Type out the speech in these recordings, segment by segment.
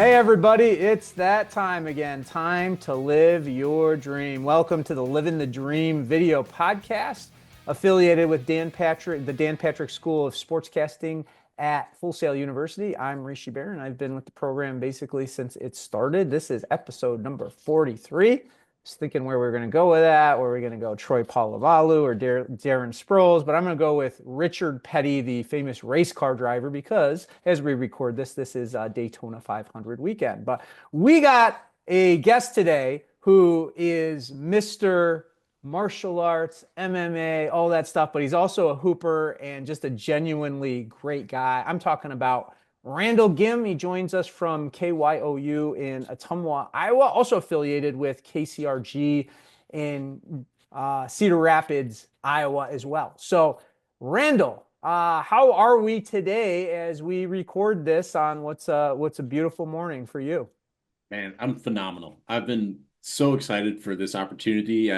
Hey everybody, it's that time again. Time to live your dream. Welcome to the Livin The Dream video podcast, affiliated with the Dan Patrick School of Sportscasting at Full Sail University. I'm Rishi Barran. I've been with the program basically since it started. This is episode number 43. Just thinking where we're going to go with that, where we're going to go Troy Polamalu or Darren Sproles, but I'm going to go with Richard Petty, the famous race car driver, because as we record this, this is Daytona 500 weekend. But we got a guest today who is Mr. Martial arts, MMA, all that stuff, but he's also a hooper and just a genuinely great guy. I'm talking about Randall Gimm. He joins us from KYOU in Ottumwa, Iowa, also affiliated with KCRG in Cedar Rapids, Iowa as well. So, Randall, how are we today as we record this on what's a beautiful morning for you? Man, I'm phenomenal. I've been so excited for this opportunity.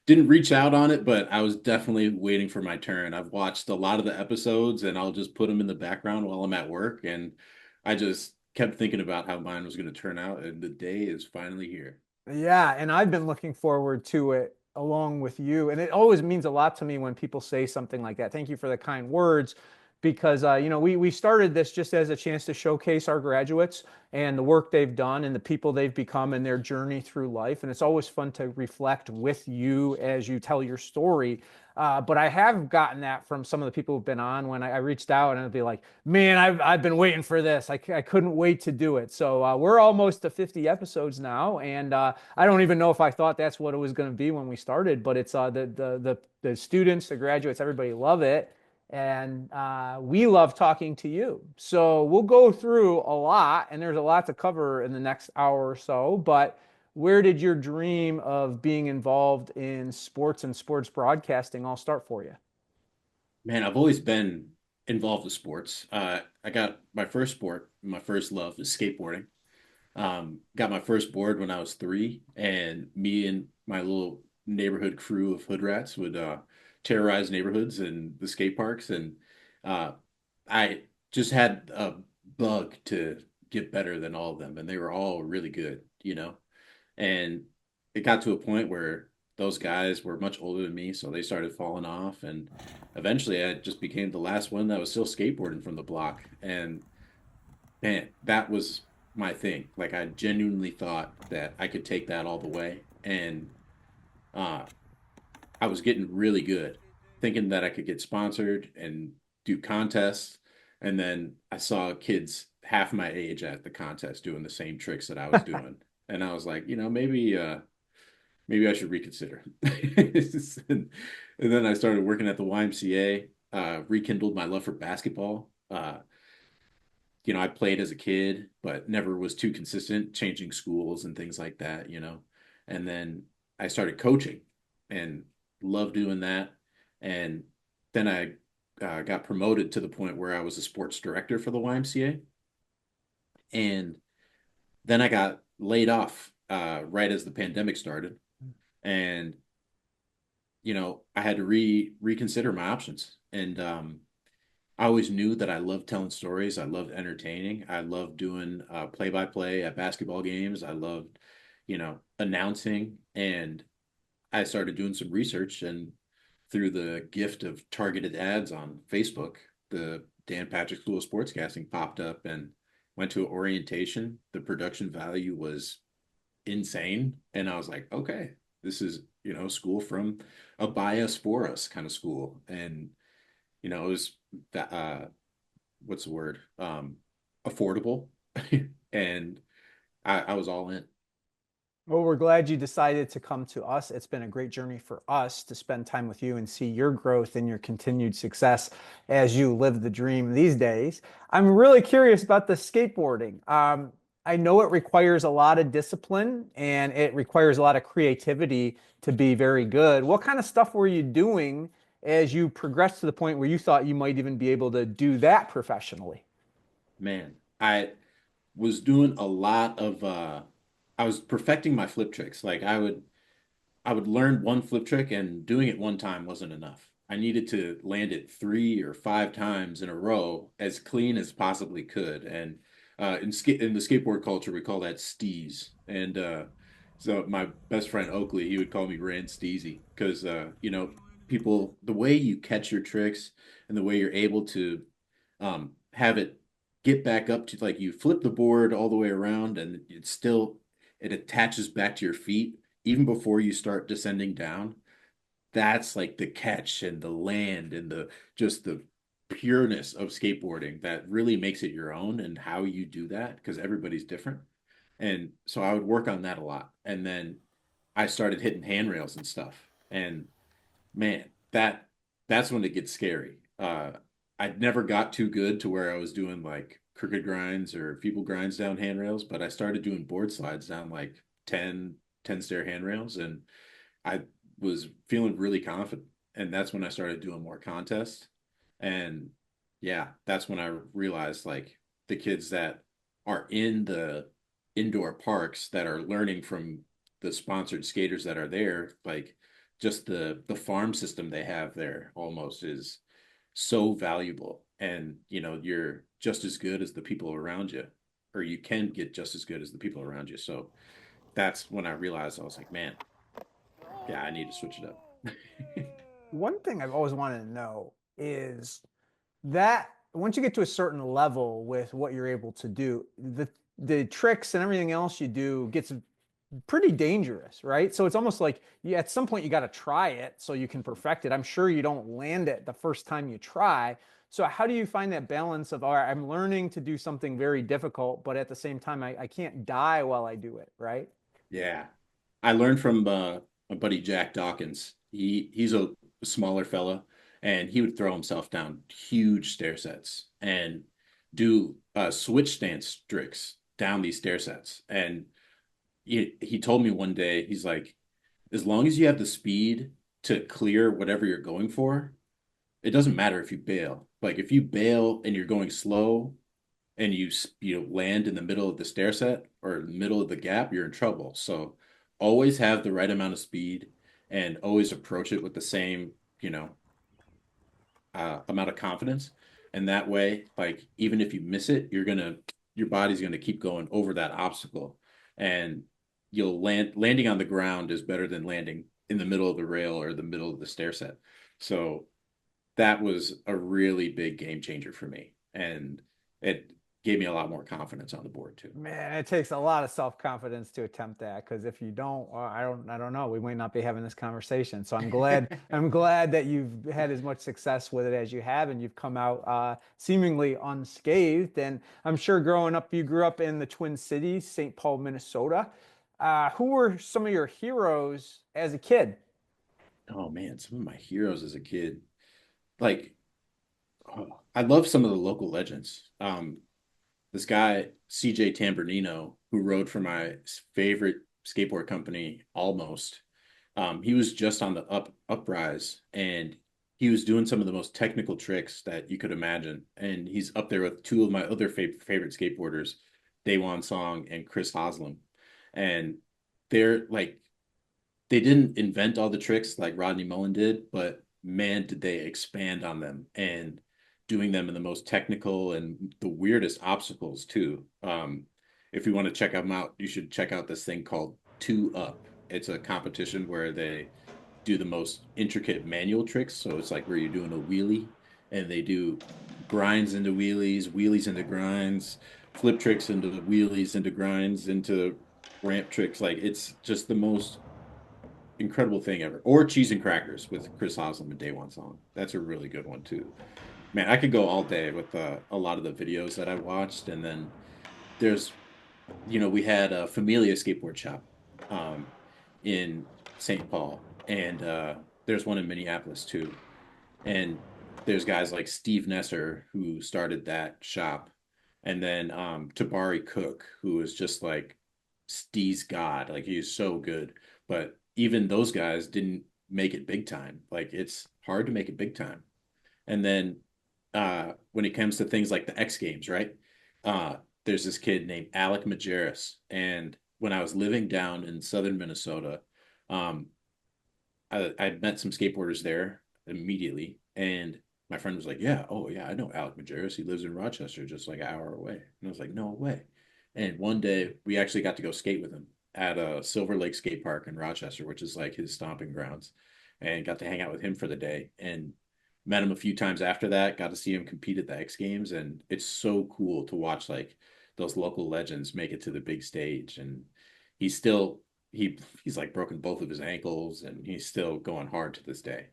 Didn't reach out on it, but I was definitely waiting for my turn. I've watched a lot of the episodes and I'll just put them in the background while I'm at work. And I just kept thinking about how mine was going to turn out. And the day is finally here. Yeah, and I've been looking forward to it along with you. And it always means a lot to me when people say something like that. Thank you for the kind words, because we started this just as a chance to showcase our graduates and the work they've done and the people they've become and their journey through life. And it's always fun to reflect with you as you tell your story. But I have gotten that from some of the people who've been on when I reached out, and it'd be like, man, I've been waiting for this. I couldn't wait to do it. So we're almost to 50 episodes now, and I don't even know if I thought that's what it was going to be when we started. But it's the students, the graduates, everybody love it, and we love talking to you. So we'll go through a lot, and there's a lot to cover in the next hour or so. But where did your dream of being involved in sports and sports broadcasting all start for you? Man, I've always been involved with sports. I got my first love is skateboarding. Got my first board when I was 3, and me and my little neighborhood crew of hood rats would terrorize neighborhoods and the skate parks. And uh, I just had a bug to get better than all of them, and they were all really good. And it got to a point where those guys were much older than me, so they started falling off, and eventually I just became the last one that was still skateboarding from the block. And man, that was my thing. Like I genuinely thought that I could take that all the way, and uh, I was getting really good, thinking that I could get sponsored and do contests. And then I saw kids half my age at the contest doing the same tricks that I was doing, and I was like, maybe I should reconsider. And then I started working at the YMCA, rekindled my love for basketball. I played as a kid, but never was too consistent, changing schools and things like that. And then I started coaching and loved doing that. And then I got promoted to the point where I was a sports director for the YMCA. And then I got laid off right as the pandemic started. And, I had to reconsider my options. And I always knew that I loved telling stories. I loved entertaining. I loved doing play-by-play at basketball games. I loved, announcing. And I started doing some research, and through the gift of targeted ads on Facebook, the Dan Patrick School of Sportscasting popped up, and went to an orientation. The production value was insane. And I was like, okay, this is, school from a bias for us kind of school. And, it was that, what's the word? Affordable. And I was all in. Well, we're glad you decided to come to us. It's been a great journey for us to spend time with you and see your growth and your continued success as you live the dream these days. I'm really curious about the skateboarding. I know it requires a lot of discipline and it requires a lot of creativity to be very good. What kind of stuff were you doing as you progressed to the point where you thought you might even be able to do that professionally? Man, I was doing a lot of I was perfecting my flip tricks. Like I would learn one flip trick, and doing it one time wasn't enough. I needed to land it 3 or 5 times in a row as clean as possibly could. And In the skateboard culture, we call that steez. And so my best friend Oakley, he would call me Rand Steezy because people, the way you catch your tricks and the way you're able to have it get back up to, like, you flip the board all the way around and it attaches back to your feet even before you start descending down. That's like the catch and the land and the just the pureness of skateboarding that really makes it your own, and how you do that because everybody's different. And so I would work on that a lot. And then I started hitting handrails and stuff. And man, that's when it gets scary. I never got too good to where I was doing like crooked grinds or feeble grinds down handrails, but I started doing board slides down like 10 stair handrails, and I was feeling really confident. And that's when I started doing more contests. And yeah, that's when I realized like the kids that are in the indoor parks that are learning from the sponsored skaters that are there, like just the farm system they have there almost is so valuable. And you're just as good as the people around you, or you can get just as good as the people around you. So that's when I realized, I was like, man, yeah, I need to switch it up. One thing I've always wanted to know is that once you get to a certain level with what you're able to do, the tricks and everything else you do gets pretty dangerous, right? So it's almost like at some point you got to try it so you can perfect it. I'm sure you don't land it the first time you try. So how do you find that balance of, all right, I'm learning to do something very difficult, but at the same time, I can't die while I do it, right? Yeah. I learned from my buddy Jack Dawkins. He's a smaller fella, and he would throw himself down huge stair sets and do switch stance tricks down these stair sets. And he told me one day, he's like, as long as you have the speed to clear whatever you're going for, it doesn't matter if you bail. Like if you bail and you're going slow and you land in the middle of the stair set or middle of the gap, you're in trouble. So always have the right amount of speed and always approach it with the same, you know, amount of confidence. And that way, like even if you miss it, your body's gonna keep going over that obstacle, and you'll landing on the ground is better than landing in the middle of the rail or the middle of the stair set. So that was a really big game changer for me. And it gave me a lot more confidence on the board too. Man, it takes a lot of self-confidence to attempt that because if you don't, I don't know, we might not be having this conversation. So I'm glad that you've had as much success with it as you have, and you've come out seemingly unscathed. And I'm sure growing up, you grew up in the Twin Cities, St. Paul, Minnesota. Who were some of your heroes as a kid? Oh man, some of my heroes as a kid, like, I love some of the local legends. This guy, CJ Tambernino, who rode for my favorite skateboard company, Almost. He was just on the uprise, and he was doing some of the most technical tricks that you could imagine. And he's up there with two of my other favorite skateboarders, Daewon Song and Chris Haslam. And they're like, they didn't invent all the tricks like Rodney Mullen did, but man, did they expand on them and doing them in the most technical and the weirdest obstacles too. If you want to check them out, you should check out this thing called Two Up. It's a competition where they do the most intricate manual tricks. So it's like where you're doing a wheelie, and they do grinds into wheelies, wheelies into grinds, flip tricks into wheelies into grinds into ramp tricks. Like it's just the most incredible thing ever. Or Cheese and Crackers with Chris Haslam and Day One Song. That's a really good one too. Man, I could go all day with a lot of the videos that I watched. And then there's, we had a Familia skateboard shop um, in St. Paul, and there's one in Minneapolis too. And there's guys like Steve Nesser who started that shop, and then Tabari Cook, who is just like Steve's god. Like he's so good. But even those guys didn't make it big time. Like it's hard to make it big time. And then when it comes to things like the X Games, right? Uh, there's this kid named Alec Majerus, and when I was living down in southern Minnesota, um, I met some skateboarders there immediately, and my friend was like, yeah, oh yeah, I know Alec Majerus. He lives in Rochester, just like an hour away. And I was like, no way. And one day we actually got to go skate with him at a Silver Lake skate park in Rochester, which is like his stomping grounds, and got to hang out with him for the day and met him a few times after that, got to see him compete at the X Games. And it's so cool to watch like those local legends make it to the big stage. And he's still he's like broken both of his ankles and he's still going hard to this day.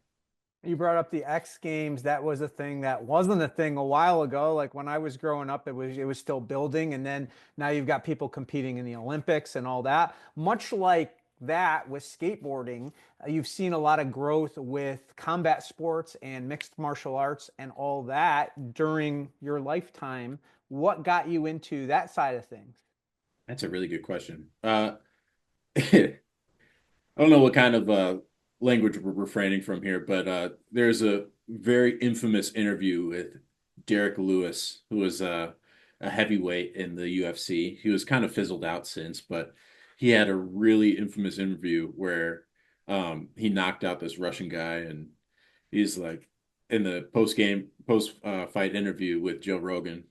You brought up the X Games. That was a thing that wasn't a thing a while ago. Like when I was growing up, it was still building, and then now you've got people competing in the Olympics and all that. Much like that with skateboarding, you've seen a lot of growth with combat sports and mixed martial arts and all that during your lifetime. What got you into that side of things? That's a really good question. I don't know what kind of language we're refraining from here, but there's a very infamous interview with Derek Lewis, who was a heavyweight in the UFC. He was kind of fizzled out since, but he had a really infamous interview where he knocked out this Russian guy, and he's like in the post fight interview with Joe Rogan.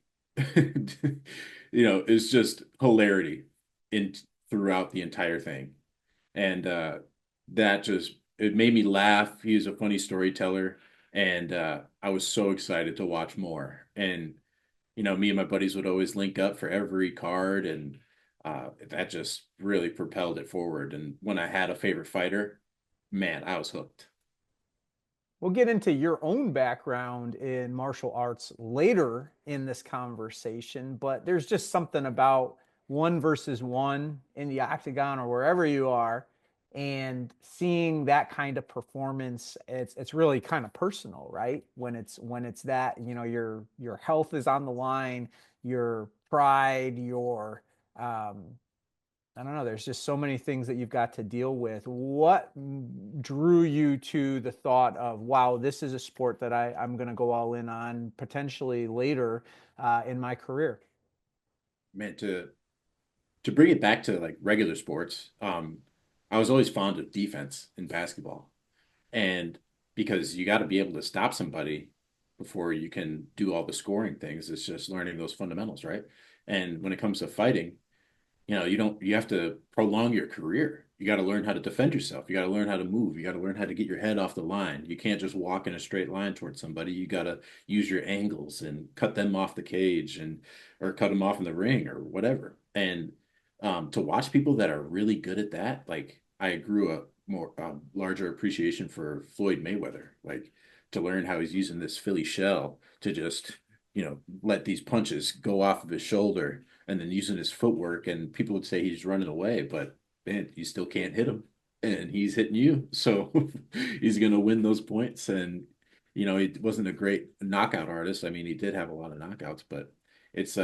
It's just hilarity in throughout the entire thing. And that just it made me laugh. He's a funny storyteller, and I was so excited to watch more. And me and my buddies would always link up for every card, and that just really propelled it forward. And when I had a favorite fighter, man, I was hooked. We'll get into your own background in martial arts later in this conversation, but there's just something about one versus one in the octagon or wherever you are, and seeing that kind of performance. It's really kind of personal, right? When it's that, your health is on the line, your pride, your I don't know. There's just so many things that you've got to deal with. What drew you to the thought of, wow, this is a sport that I'm going to go all in on potentially later in my career? Man, to bring it back to like regular sports, I was always fond of defense in basketball. And because you got to be able to stop somebody before you can do all the scoring things, it's just learning those fundamentals, right? And when it comes to fighting, you have to prolong your career. You got to learn how to defend yourself. You got to learn how to move. You got to learn how to get your head off the line. You can't just walk in a straight line towards somebody. You got to use your angles and cut them off the cage and or cut them off in the ring or whatever. And to watch people that are really good at that, like I grew a more larger appreciation for Floyd Mayweather, like to learn how he's using this Philly shell to just let these punches go off of his shoulder and then using his footwork. And people would say he's running away, but man, you still can't hit him. And he's hitting you. So he's going to win those points. And, he wasn't a great knockout artist. I mean, he did have a lot of knockouts, but it's,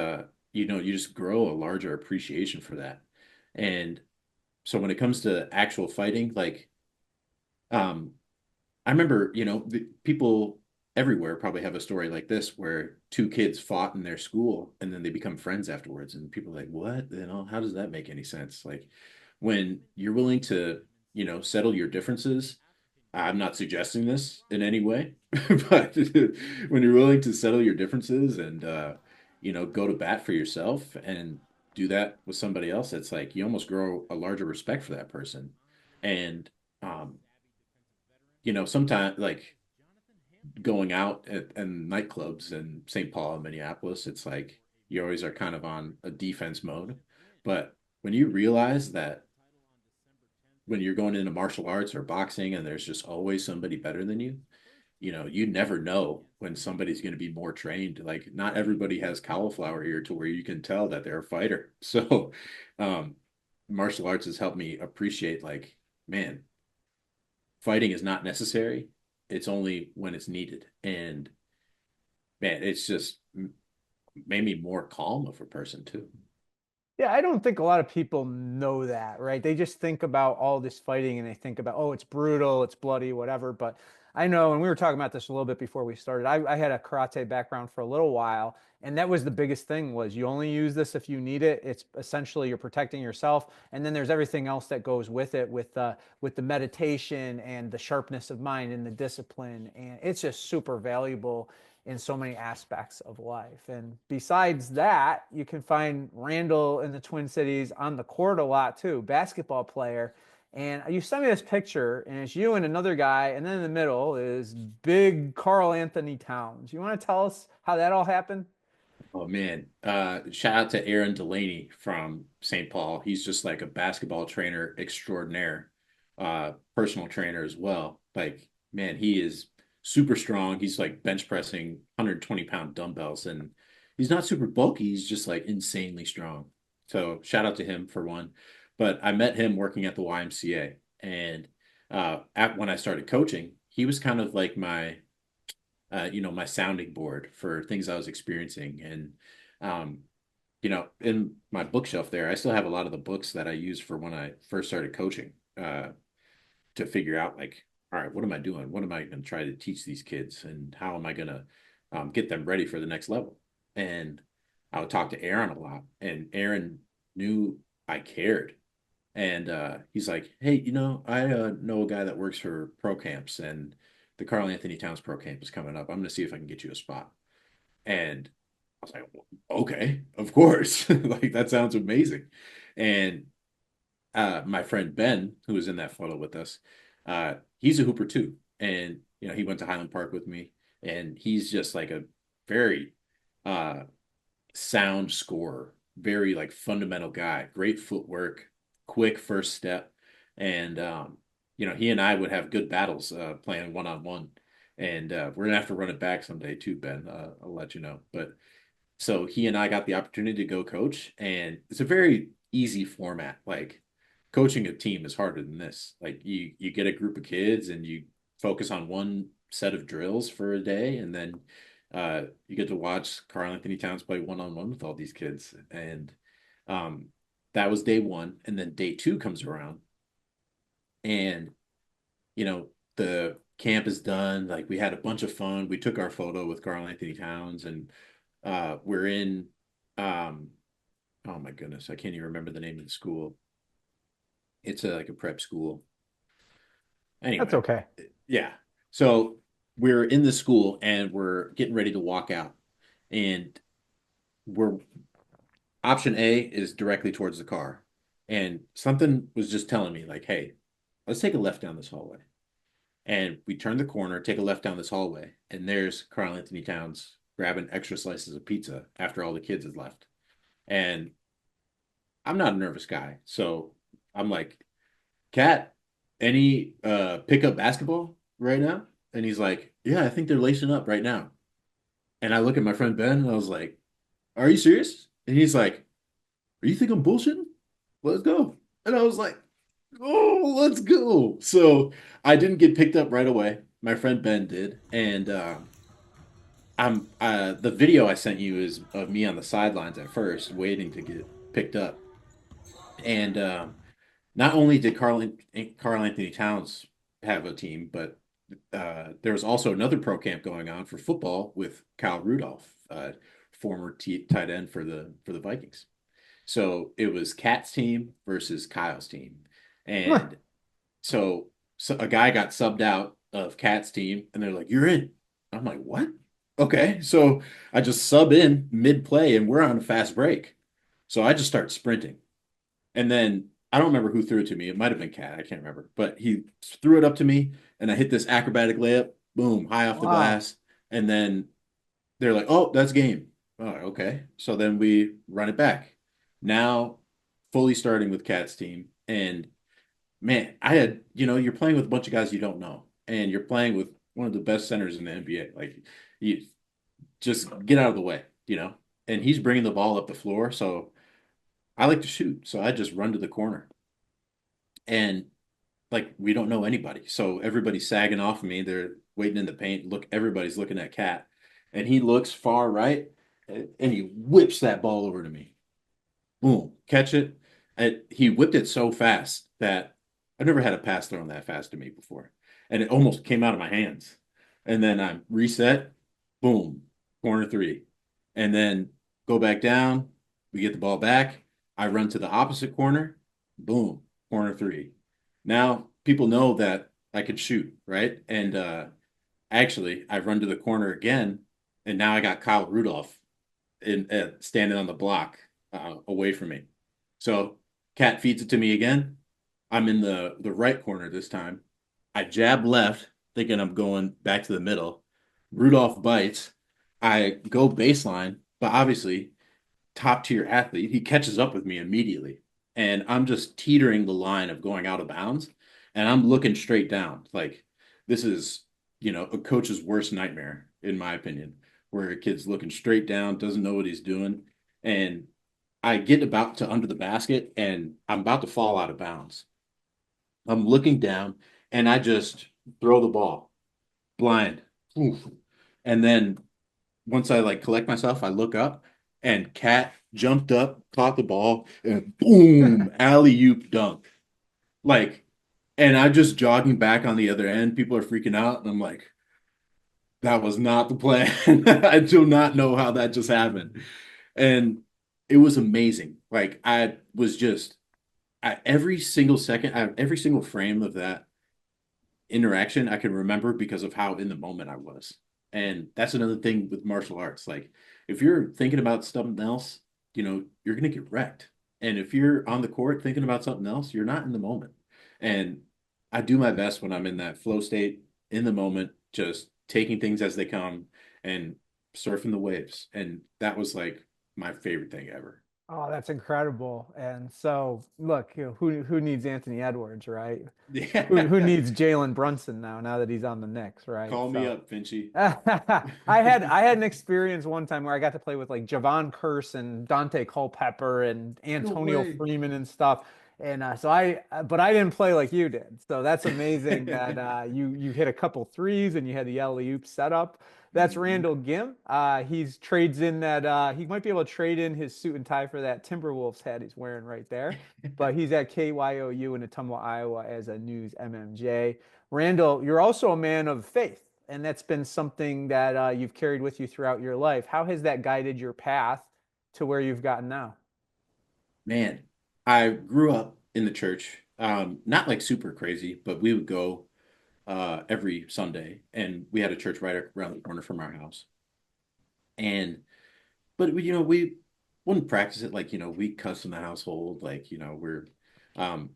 you just grow a larger appreciation for that. And so when it comes to actual fighting, like, um, I remember, the people everywhere probably have a story like this where two kids fought in their school and then they become friends afterwards. And people are like, what? How does that make any sense? Like when you're willing to, settle your differences, I'm not suggesting this in any way, but when you're willing to settle your differences and, go to bat for yourself and do that with somebody else, it's like you almost grow a larger respect for that person. And, um, sometimes like going out and nightclubs in St. Paul and Minneapolis, it's like you always are kind of on a defense mode. But when you realize that when you're going into martial arts or boxing and there's just always somebody better than you, you never know when somebody's going to be more trained. Like not everybody has cauliflower ear to where you can tell that they're a fighter. So um martial arts has helped me appreciate like, man, fighting is not necessary. It's only when it's needed. And man, it's just made me more calm of a person too. Yeah, I don't think a lot of people know that, right? They just think about all this fighting and they think about, oh, it's brutal, it's bloody, whatever. But I know, and we were talking about this a little bit before we started, I had a karate background for a little while. And that was the biggest thing, was you only use this if you need it. It's essentially you're protecting yourself, and then there's everything else that goes with it, with the meditation and the sharpness of mind and the discipline, and it's just super valuable in so many aspects of life. And besides that, you can find Randall in the Twin Cities on the court a lot too, basketball player. And you sent me this picture, and it's you and another guy, and then in the middle is big Carl Anthony Towns. You want to tell us how that all happened? Oh man, shout out to Aaron Delaney from St. Paul. He's just like a basketball trainer extraordinaire, personal trainer as well. Like, man, he is super strong. He's like bench pressing 120-pound dumbbells, and he's not super bulky. He's just like insanely strong. So shout out to him for one. But I met him working at the YMCA, and when I started coaching, he was kind of like my sounding board for things I was experiencing. And, um, in my bookshelf there, I still have a lot of the books that I used for when I first started coaching, to figure out like, all right, what am I doing? What am I going to try to teach these kids, and how am I going to get them ready for the next level? And I would talk to Aaron a lot, and Aaron knew I cared. And he's like, hey, I know a guy that works for pro camps, and the Carl Anthony Towns pro camp is coming up. I'm going to see if I can get you a spot. And I was like, well, okay, of course. Like, that sounds amazing. And my friend Ben, who was in that photo with us, he's a hooper too. And, he went to Highland Park with me, and he's just like a very uh, sound scorer, very like fundamental guy, great footwork, quick first step. And he and I would have good battles playing one on one. And we're gonna have to run it back someday too, Ben. I'll let you know. But so he and I got the opportunity to go coach, and it's a very easy format. Like, coaching a team is harder than this. Like, you get a group of kids and you focus on one set of drills for a day, and then you get to watch Carl Anthony Towns play one on one with all these kids. And um, that was day one, and then day two comes around, and the camp is done. Like, we had a bunch of fun. We took our photo with Carl Anthony Towns, and we're in um oh my goodness, I can't even remember the name of the school. It's like a prep school. That's Anyway, okay. yeah. So we're in the school, and we're getting ready to walk out, and we're option A is directly towards the car. And something was just telling me, like, hey, let's take a left down this hallway. And we turn the corner, take a left down this hallway, and there's Carl Anthony Towns grabbing extra slices of pizza after all the kids had left. And I'm not a nervous guy. So I'm like, Cat, any pickup basketball right now? And he's like, yeah, I think they're lacing up right now. And I look at my friend Ben, and I was like, are you serious? And he's like, you think I'm bullshitting? Let's go. And I was like, oh, let's go. So I didn't get picked up right away. My friend Ben did. And I'm the video I sent you is of me on the sidelines at first, waiting to get picked up. And not only did Carl Anthony Towns have a team, but there was also another pro camp going on for football with Kyle Rudolph, former tight end for the Vikings. So it was Cat's team versus Kyle's team. Huh. And so a guy got subbed out of Cat's team, and they're like, "You're in." I'm like, "What?" Okay, so I just sub in mid play, and we're on a fast break. So I just start sprinting, and then I don't remember who threw it to me. It might have been Cat. I can't remember, but he threw it up to me, and I hit this acrobatic layup, boom, high off the Wow. glass, and then they're like, "Oh, that's game." Oh, okay. So then we run it back. Now, fully starting with Cat's team, and man, you're playing with a bunch of guys you don't know, and you're playing with one of the best centers in the NBA. Like, you just get out of the way. And he's bringing the ball up the floor, so I like to shoot, so I just run to the corner, and like, we don't know anybody, so everybody's sagging off of me. They're waiting in the paint. Look, everybody's looking at Cat, and he looks far right, and he whips that ball over to me. Boom, catch it. And he whipped it so fast that I've never had a pass thrown that fast to me before. And it almost came out of my hands. And then I reset, boom, corner three. and then go back down. We get the ball back. I run to the opposite corner. Boom, corner three. Now people know that I could shoot, right? And actually, I run to the corner again, and now I got Kyle Rudolph standing on the block away from me. So Cat feeds it to me again. I'm in the right corner this time. I jab left, thinking I'm going back to the middle. Rudolph bites. I go baseline, but obviously top tier athlete. He catches up with me immediately. And I'm just teetering the line of going out of bounds. And I'm looking straight down. Like this is, a coach's worst nightmare, in my opinion, where a kid's looking straight down, doesn't know what he's doing. And I get about to under the basket and I'm about to fall out of bounds. I'm looking down and I just throw the ball blind. Oof. And then once I like collect myself, I look up and Cat jumped up, caught the ball, and boom, alley-oop dunk. Like, and I'm just jogging back on the other end. People are freaking out, and I'm like, that was not the plan. I do not know how that just happened. And it was amazing. Like, I was just every single second, every single frame of that interaction I can remember because of how in the moment I was. And that's another thing with martial arts. Like if you're thinking about something else, you're gonna get wrecked. And if you're on the court thinking about something else, you're not in the moment. And I do my best when I'm in that flow state in the moment, just taking things as they come and surfing the waves. And that was like my favorite thing ever. Oh, that's incredible. And so, look, who needs Anthony Edwards, right? Who Yeah. needs Jalen Brunson now that he's on the Knicks, right? Call me So up, Finchy. I had an experience one time where I got to play with like Javon Curse and Dante Culpepper and No Antonio way. Freeman and stuff. And but I didn't play like you did. So that's amazing that you hit a couple threes and you had the alley-oop set up. That's Mhm. Randall Gimm. He's trades in that he might be able to trade in his suit and tie for that Timberwolves hat he's wearing right there. But he's at KYOU in Ottumwa, Iowa as a news MMJ. Randall, you're also a man of faith, and that's been something that you've carried with you throughout your life. How has that guided your path to where you've gotten now? Man, I grew up in the church. Not like super crazy, but we would go every Sunday, and we had a church right around the corner from our house. And but we wouldn't practice it like we cuss in the household. Like we're um,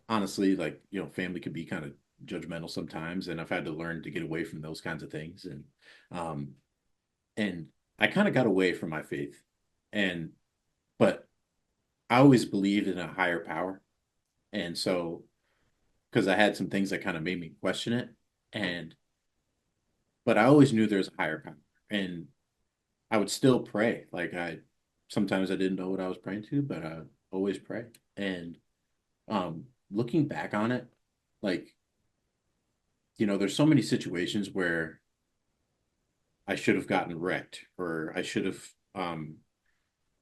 honestly like family could be kind of judgmental sometimes, and I've had to learn to get away from those kinds of things. Um, and I kind of got away from my faith, and but I always believed in a higher power. And so, because I had some things that kind of made me question it, and but I always knew there was a higher power, and I would still pray. Like I sometimes I didn't know what I was praying to, but I always pray. And looking back on it, like there's so many situations where I should have gotten wrecked, or I should have,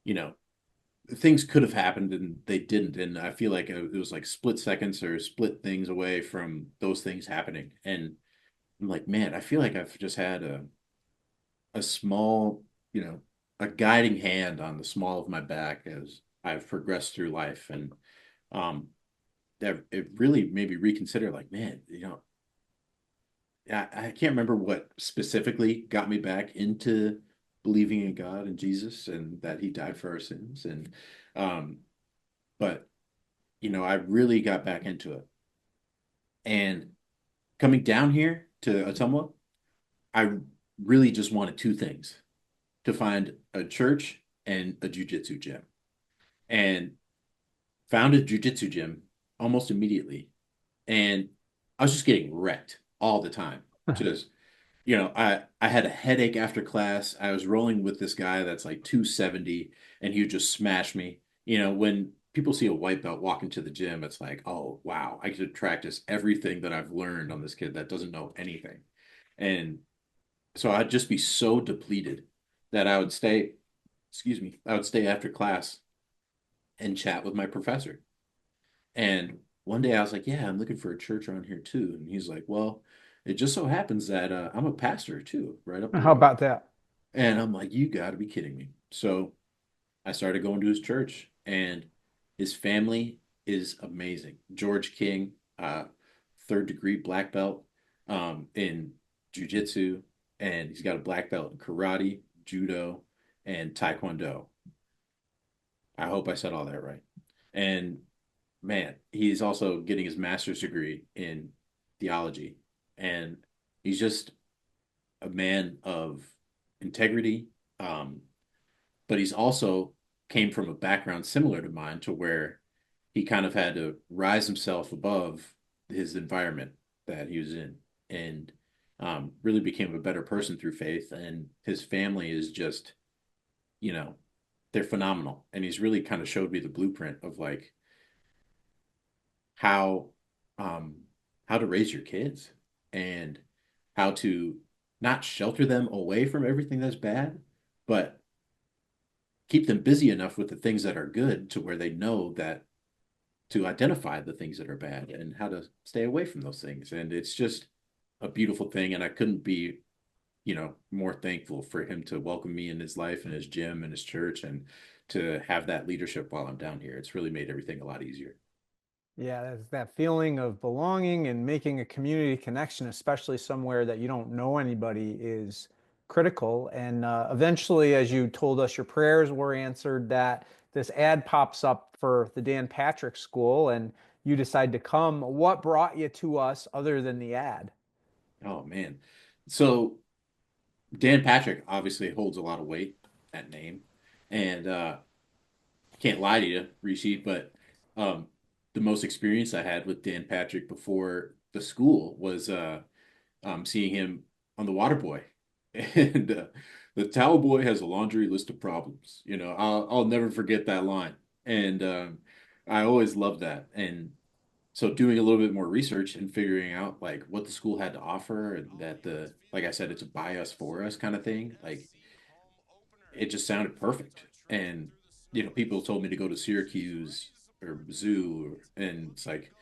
you know, things could have happened and they didn't. And I feel like it was like split seconds or split things away from those things happening. And I'm like, man, I feel like I've just had a small, a guiding hand on the small of my back as I've progressed through life. And um, that it really made me reconsider, like, man, I can't remember what specifically got me back into believing in God and Jesus and that He died for our sins. And um, but I really got back into it. And coming down here to Ottumwa, I really just wanted two things: to find a church and a jujitsu gym. And found a jujitsu gym almost immediately. And I was just getting wrecked all the time. Just, I had a headache after class. I was rolling with this guy that's like 270 and he would just smash me. When people see a white belt walk into the gym, it's like, oh, wow, I could practice everything that I've learned on this kid that doesn't know anything. And so I'd just be so depleted that I would stay after class and chat with my professor. And one day I was like, yeah, I'm looking for a church around here too. And he's like, well, it just so happens that I'm a pastor too, right up the How road. about that? And I'm like, you got to be kidding me. So I started going to his church, and his family is amazing. George King, third degree black belt in jujitsu, and he's got a black belt in karate, judo, and taekwondo. I hope I said all that right. And man, he's also getting his master's degree in theology, and he's just a man of integrity. Um, but he's also came from a background similar to mine, to where he kind of had to rise himself above his environment that he was in, and really became a better person through faith. And his family is just, you know, they're phenomenal. And he's really kind of showed me the blueprint of like how um, how to raise your kids, and how to not shelter them away from everything that's bad, but keep them busy enough with the things that are good to where they know that to identify the things that are bad and how to stay away from those things. And it's just a beautiful thing. And I couldn't be, more thankful for him to welcome me in his life and his gym and his church, and to have that leadership while I'm down here. It's really made everything a lot easier. Yeah, that's that feeling of belonging and making a community connection, especially somewhere that you don't know anybody, is critical. And eventually, as you told us, your prayers were answered, that this ad pops up for the Dan Patrick School and you decide to come. What brought you to us other than the ad? Oh man. So Dan Patrick obviously holds a lot of weight, that name. And can't lie to you, Rishi, but um, the most experience I had with Dan Patrick before the school was seeing him on the Water Boy, and the towel boy has a laundry list of problems. I'll never forget that line, and I always loved that. And so doing a little bit more research and figuring out like what the school had to offer, and that like I said, it's a by us for us kind of thing. Like it just sounded perfect. And people told me to go to Syracuse or Mizzou, and it's like,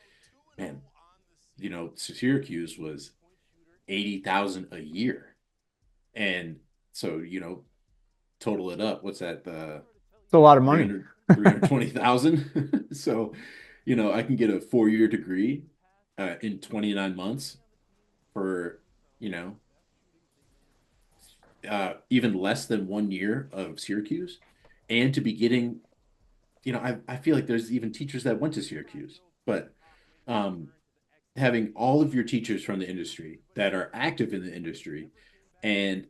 man, Syracuse was 80,000 a year, and so total it up. What's that? It's a lot of money. 300 320,000. So I can get a 4-year degree in 29 months for you know even less than 1 year of Syracuse, and to be getting I feel like there's even teachers that went to Syracuse, but um, having all of your teachers from the industry that are active in the industry, and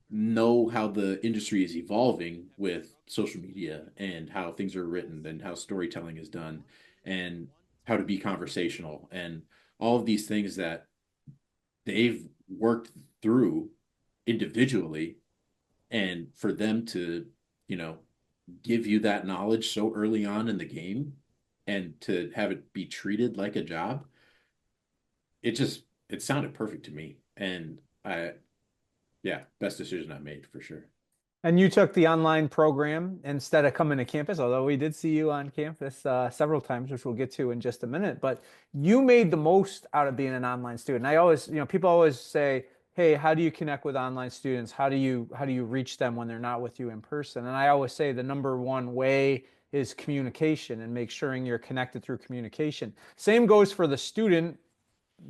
know how the industry is evolving with social media, and how things are written, and how storytelling is done, and how to be conversational, and all of these things that they've worked through individually, and for them to, you know, give you that knowledge so early on in the game, and to have it be treated like a job, it sounded perfect to me. And yeah, best decision I made for sure. And you took the online program instead of coming to campus, although we did see you on campus several times, which we'll get to in just a minute. But you made the most out of being an online student. I always, people always say, "Hey, how do you connect with online students? How do you reach them when they're not with you in person?" And I always say the number one way is communication, and make sure you're connected through communication. Same goes for the student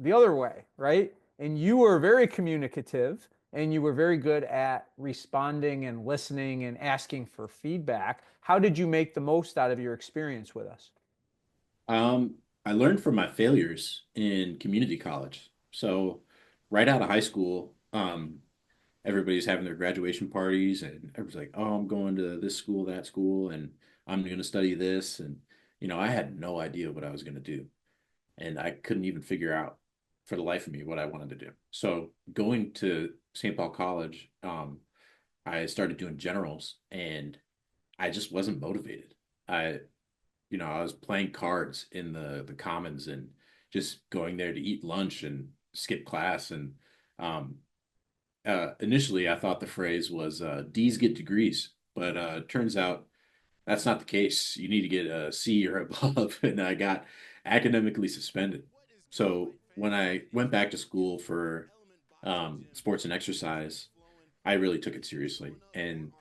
the other way, right? And you were very communicative, and you were very good at responding and listening and asking for feedback. How did you make the most out of your experience with us? Um, I learned from my failures in community college. So right out of high school, everybody's having their graduation parties, and everybody's like, "Oh, I'm going to this school, that school, and I'm going to study this." And I had no idea what I was going to do, and I couldn't even figure out for the life of me what I wanted to do. So going to St. Paul College, I started doing generals, and I just wasn't motivated. I, I was playing cards in the commons, and just going there to eat lunch and skip class. And um, initially, I thought the phrase was D's get degrees, but turns out that's not the case. You need to get a C or above, and I got academically suspended. So when I went back to school for sports and exercise, I really took it seriously. And,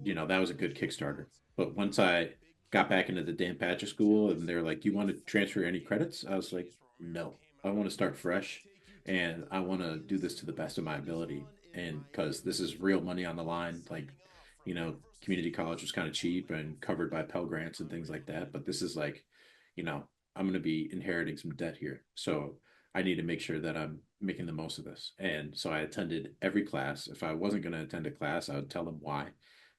that was a good Kickstarter. But once I got back into the Dan Patrick School and they're like, "Do you want to transfer any credits?" I was like, "No, I want to start fresh and I want to do this to the best of my ability." And because this is real money on the line, like, community college was kind of cheap and covered by Pell Grants and things like that. But this is like, you know, I'm going to be inheriting some debt here. So I need to make sure that I'm making the most of this. And so I attended every class. If I wasn't going to attend a class, I would tell them why.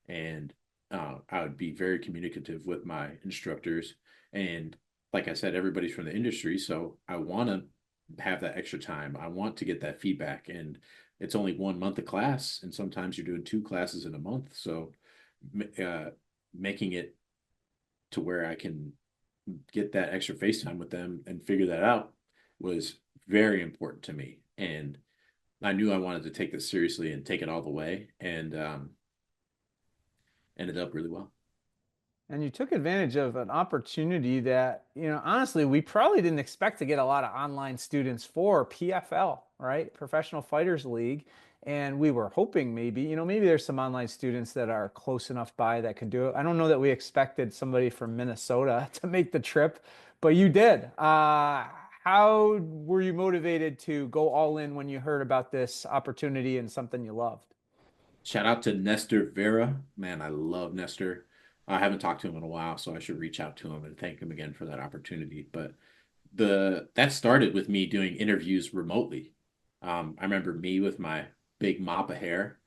And I would be very communicative with my instructors. And like I said, everybody's from the industry. So I want to have that extra time. I want to get that feedback. And it's only 1 month of class. And sometimes you're doing two classes in a month. So uh, making it to where I can get that extra face time with them and figure that out was very important to me. And I knew I wanted to take this seriously and take it all the way, and ended up really well. And you took advantage of an opportunity that, honestly, we probably didn't expect to get a lot of online students for PFL, right? Professional Fighters League. And we were hoping maybe, maybe there's some online students that are close enough by that could do it. I don't know that we expected somebody from Minnesota to make the trip, but you did. How were you motivated to go all in when you heard about this opportunity and something you loved? Shout out to Nestor Vera. Man, I love Nestor. I haven't talked to him in a while, so I should reach out to him and thank him again for that opportunity. But the that started with me doing interviews remotely. I remember me with my big mop of hair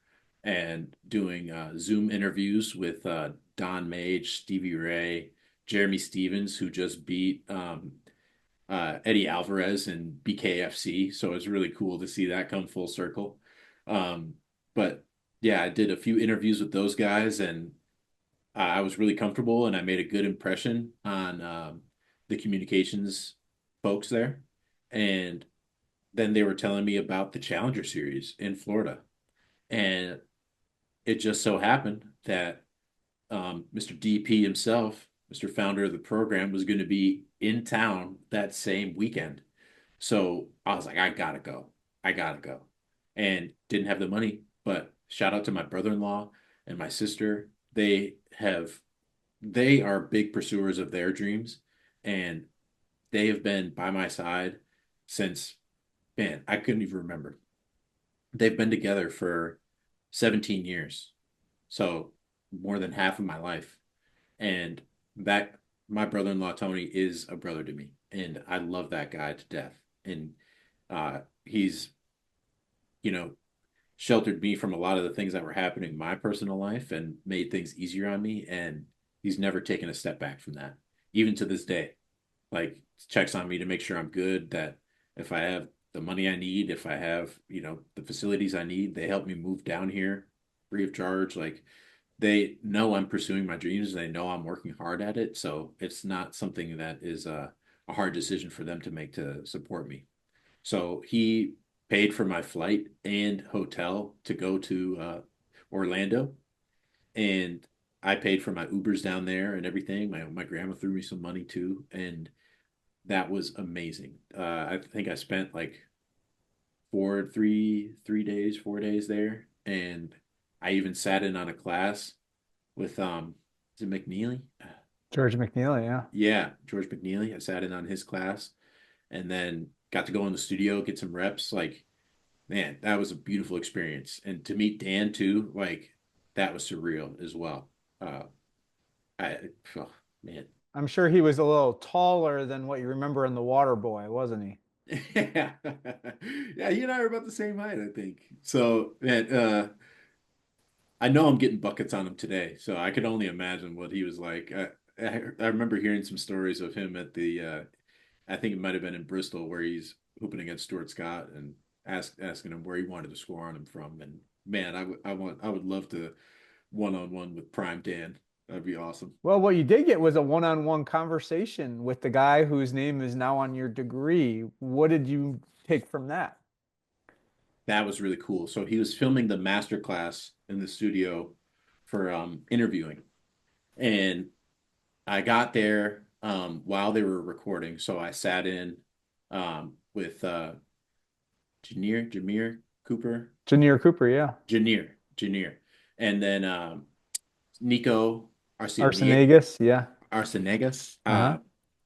and doing Zoom interviews with Don Mage, Stevie Ray, Jeremy Stevens, who just beat Eddie Alvarez in BKFC. So it was really cool to see that come full circle. Um, but yeah, I did a few interviews with those guys, and I was really comfortable, and I made a good impression on the communications folks there. And then they were telling me about the Challenger Series in Florida, and it just so happened that Mr. DP himself, Mr. Founder of the program, was going to be in town that same weekend. So I was like, I gotta go. I gotta go. And didn't have the money, but shout out to my brother-in-law and my sister. They are big pursuers of their dreams, and they have been by my side since, man, I couldn't even remember. They've been together for 17 years. So more than half of my life. And that my brother-in-law Tony is a brother to me. And I love that guy to death. And he's, you know, sheltered me from a lot of the things that were happening in my personal life and made things easier on me. And he's never taken a step back from that, even to this day. Like, checks on me to make sure I'm good, that if I have the money I need, if I have, the facilities I need, they help me move down here free of charge. Like, they know I'm pursuing my dreams and they know I'm working hard at it. So it's not something that is a hard decision for them to make to support me. So he paid for my flight and hotel to go to Orlando, and I paid for my Ubers down there and everything. My grandma threw me some money too, and that was amazing. I think I spent like 3 days, 4 days there, and I even sat in on a class with is it McNeely? George McNeely, yeah. Yeah, George McNeely. I sat in on his class, and then got to go in the studio, get some reps. Like, man, that was a beautiful experience. And to meet Dan too, like, that was surreal as well. Uh, I, oh, man, I'm sure he was a little taller than what you remember in The Water Boy, wasn't he? yeah, yeah, you and I are about the same height, I think. So, man, I know I'm getting buckets on him today, so I could only imagine what he was like. I remember hearing some stories of him at I think it might have been in Bristol, where he's hooping against Stuart Scott and asking him where he wanted to score on him from. And man, I would love to one-on-one with Prime Dan. That'd be awesome. Well, what you did get was a one-on-one conversation with the guy whose name is now on your degree. What did you take from that? That was really cool. So he was filming the master class in the studio for interviewing, and I got there while they were recording, so I sat in with Jameer Cooper, Janier Cooper, yeah. Janeer. Junior, and then Nico Arsenegas, yeah. Arcenegas, Uh-huh.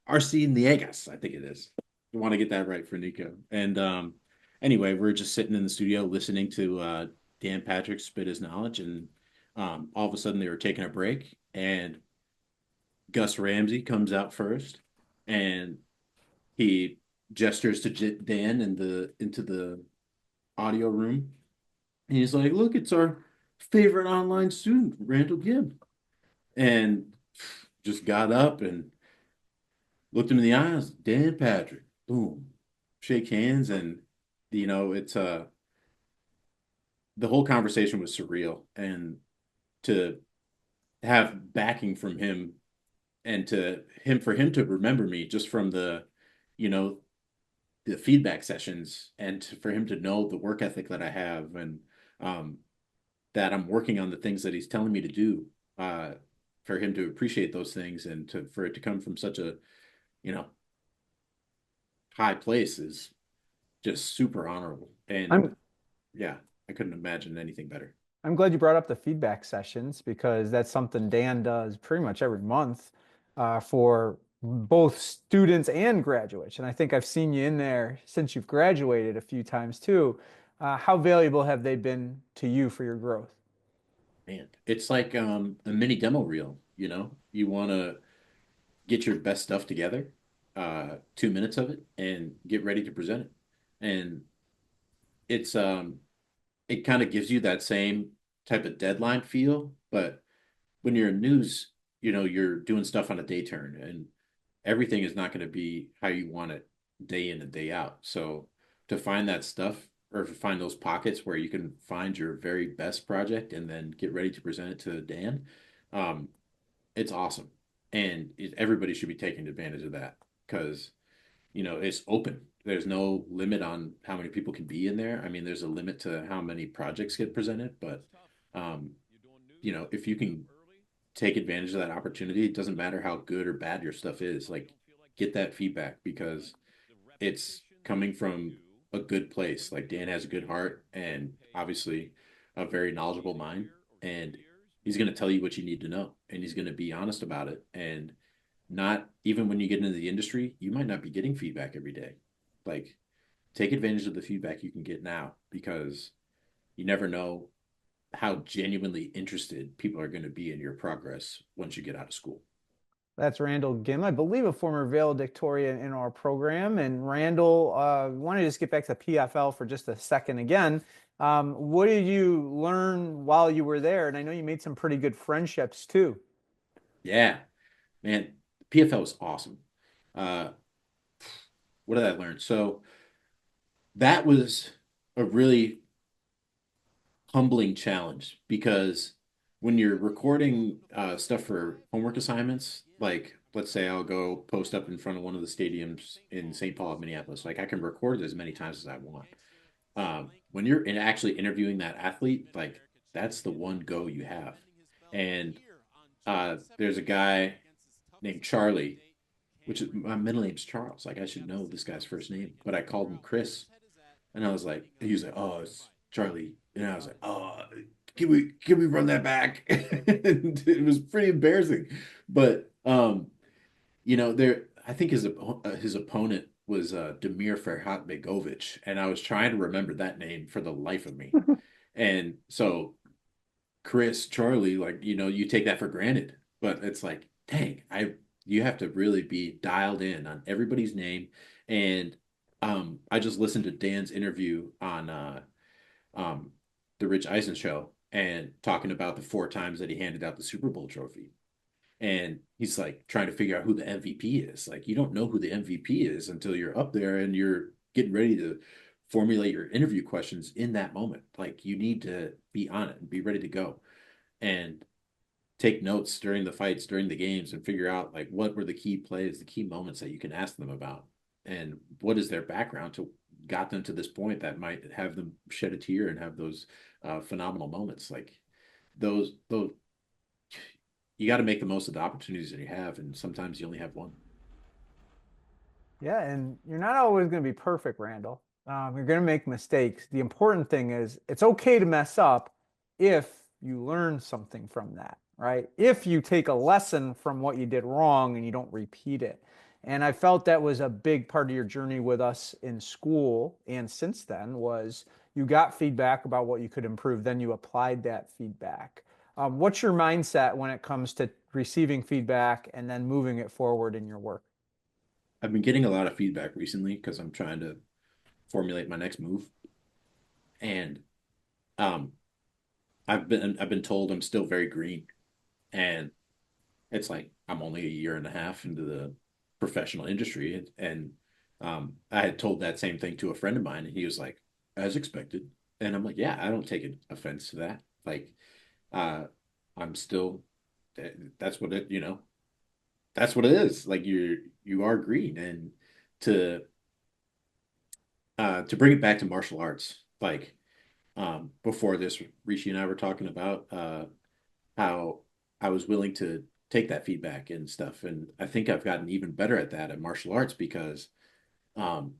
Arceniegas, I think it is. You want to get that right for Nico. And anyway, we're just sitting in the studio listening to Dan Patrick spit his knowledge, and all of a sudden they were taking a break, and Gus Ramsey comes out first, and he gestures to Dan in the into the audio room, and he's like, "Look, it's our favorite online student, Randall Gimm," and just got up and looked him in the eyes, Dan Patrick, boom, shake hands, and it's the whole conversation was surreal, and to have backing from him, and to him for him to remember me just from you know, the feedback sessions, and for him to know the work ethic that I have, and um, that I'm working on the things that he's telling me to do, uh, for him to appreciate those things, and for it to come from such a you know high place is just super honorable. And I'm yeah, I couldn't imagine anything better. I'm glad you brought up the feedback sessions because that's something Dan does pretty much every month for both students and graduates. And I think I've seen you in there since you've graduated a few times too. How valuable have they been to you for your growth? Man, it's like a mini demo reel, You want to get your best stuff together, 2 minutes of it, and get ready to present it. And it's it kind of gives you that same type of deadline feel, but when you're in news, you're doing stuff on a day turn, and everything is not going to be how you want it day in and day out. So to find that stuff, or to find those pockets where you can find your very best project and then get ready to present it to Dan, um, it's awesome. And everybody should be taking advantage of that, because it's open. There's no limit on how many people can be in there. I mean, there's a limit to how many projects get presented, but um, if you can take advantage of that opportunity, it doesn't matter how good or bad your stuff is. Like, get that feedback, because it's coming from a good place. Like, Dan has a good heart, and obviously a very knowledgeable mind, and he's going to tell you what you need to know, and he's going to be honest about it. And not even when you get into the industry, you might not be getting feedback every day. Like, take advantage of the feedback you can get now, because you never know how genuinely interested people are going to be in your progress once you get out of school. That's Randall Gimm, I believe a former valedictorian in our program. And Randall, I want to just get back to PFL for just a second again. What did you learn while you were there? And I know you made some pretty good friendships too. Yeah, man, PFL was awesome. Uh, what did I learn? So that was a really humbling challenge, because when you're recording stuff for homework assignments, like let's say I'll go post up in front of one of the stadiums in St. Paul, Minneapolis, like I can record it as many times as I want. When you're actually interviewing that athlete, like that's the one go you have. And there's a guy named Charlie, which is my middle name's Charles. Like I should know this guy's first name, but I called him Chris, and I was like, he was like, "Oh, it's Charlie," and I was like, "Oh, can we run that back?" And it was pretty embarrassing, but there, I think his opponent was Damir Ferhatbegovic, and I was trying to remember that name for the life of me. And so Chris, Charlie, like, you take that for granted, but it's like, dang, you have to really be dialed in on everybody's name. And I just listened to Dan's interview on um the Rich Eisen show, and talking about the 4 times that he handed out the Super Bowl trophy. And he's like trying to figure out who the MVP is. Like, you don't know who the MVP is until you're up there and you're getting ready to formulate your interview questions in that moment. Like, you need to be on it and be ready to go, and take notes during the fights, during the games, and figure out like what were the key plays, the key moments that you can ask them about, and what is their background to got them to this point that might have them shed a tear and have those phenomenal moments. Like, those you got to make the most of the opportunities that you have, and sometimes you only have one. Yeah, and you're not always going to be perfect, Randall. You're going to make mistakes. The important thing is it's okay to mess up, if you learn something from that, right? If you take a lesson from what you did wrong and you don't repeat it. And I felt that was a big part of your journey with us in school. And since then was you got feedback about what you could improve, then you applied that feedback. What's your mindset when it comes to receiving feedback and then moving it forward in your work? I've been getting a lot of feedback recently because I'm trying to formulate my next move. And um, I've been told I'm still very green. And it's like I'm only a year and a half into the professional industry. And I had told that same thing to a friend of mine, and he was like, as expected. And I'm like, yeah, I don't take offense to that. Like, uh, I'm still, that's what it, that's what it is. Like you are green. And to to bring it back to martial arts, like before this, Rishi and I were talking about how I was willing to take that feedback and stuff. And I think I've gotten even better at that at martial arts because um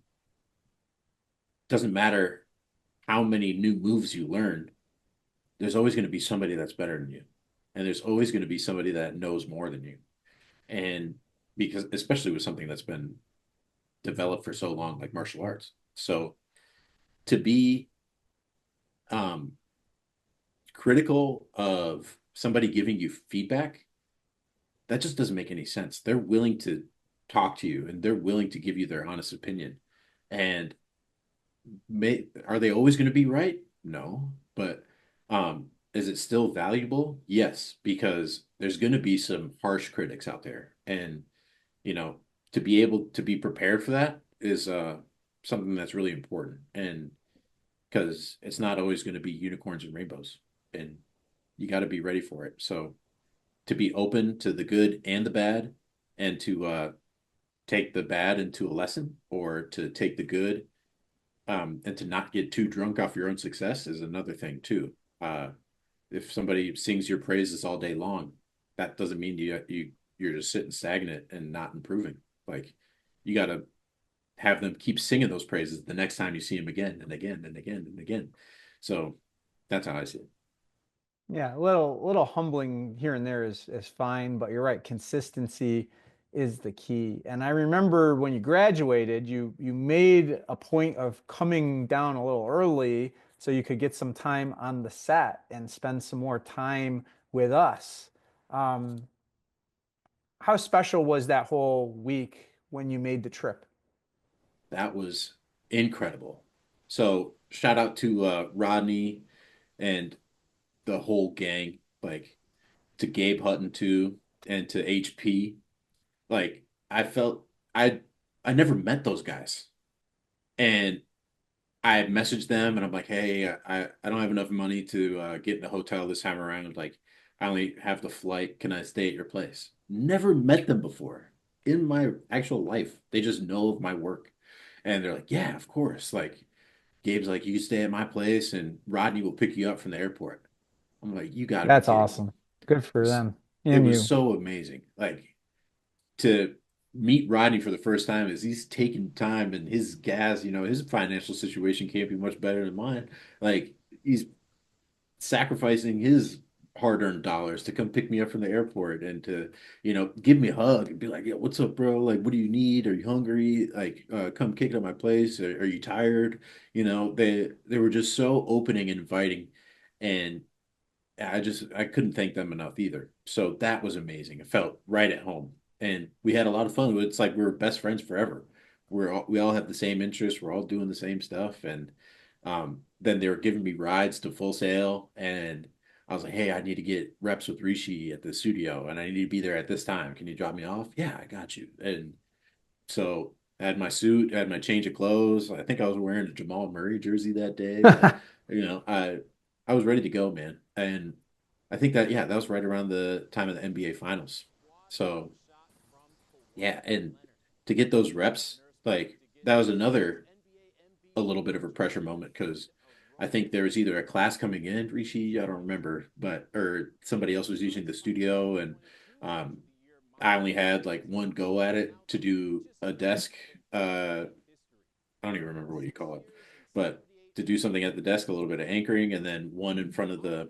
doesn't matter how many new moves you learn, there's always going to be somebody that's better than you. And there's always going to be somebody that knows more than you. And because especially with something that's been developed for so long like martial arts. So to be um critical of somebody giving you feedback, that just doesn't make any sense. They're willing to talk to you and they're willing to give you their honest opinion. And are they always going to be right? No. But is it still valuable? Yes, because there's going to be some harsh critics out there. And, you know, to be able to be prepared for that is something that's really important. And because it's not always going to be unicorns and rainbows. And you got to be ready for it. So to be open to the good and the bad and to take the bad into a lesson or to take the good and to not get too drunk off your own success is another thing too. Uh, if somebody sings your praises all day long, that doesn't mean you're just sitting stagnant and not improving. Like you got to have them keep singing those praises the next time you see them again and again and again and again. So that's how I see it. Yeah, a little humbling here and there is fine, but you're right, consistency is the key. And I remember when you graduated, you made a point of coming down a little early so you could get some time on the set and spend some more time with us. Um, how special was that whole week when you made the trip? That was incredible. So shout out to Rodney and the whole gang, like to Gabe Hutton too, and to HP. Like I felt I I never met those guys, and I messaged them, and I'm like, hey, I don't have enough money to get in a hotel this time around. Like I only have the flight. Can I stay at your place? Never met them before in my actual life. They just know of my work, and they're like, yeah, of course. Like Gabe's like, you can stay at my place, and Rodney will pick you up from the airport. I'm like, you got to be That's kidding me. awesome. Good for them It and was you. so amazing. Like to meet Rodney for the first time as he's taking time and his gas, his financial situation can't be much better than mine. Like he's sacrificing his hard-earned dollars to come pick me up from the airport and to, give me a hug and be like, yeah, what's up, bro? Like, what do you need? Are you hungry? Like, come kick it at my place. Are you tired? They were just so opening and inviting. And I couldn't thank them enough either. So that was amazing. It felt right at home, and we had a lot of fun. It's like we were best friends forever. We all have the same interests. We're all doing the same stuff, and then they were giving me rides to Full Sail, and I was like, "Hey, I need to get reps with Rishi at the studio, and I need to be there at this time. Can you drop me off?" Yeah, I got you. And so I had my suit, I had my change of clothes. I think I was wearing a Jamal Murray jersey that day, but I was ready to go, man. And I think that yeah, that was right around the time of the NBA finals. So yeah, and to get those reps, like that was another a little bit of a pressure moment because I think there was either a class coming in, Rishi, I don't remember, but or somebody else was using the studio and um I only had like one go at it to do a desk. I don't even remember what you call it, but to do something at the desk, a little bit of anchoring, and then one in front of the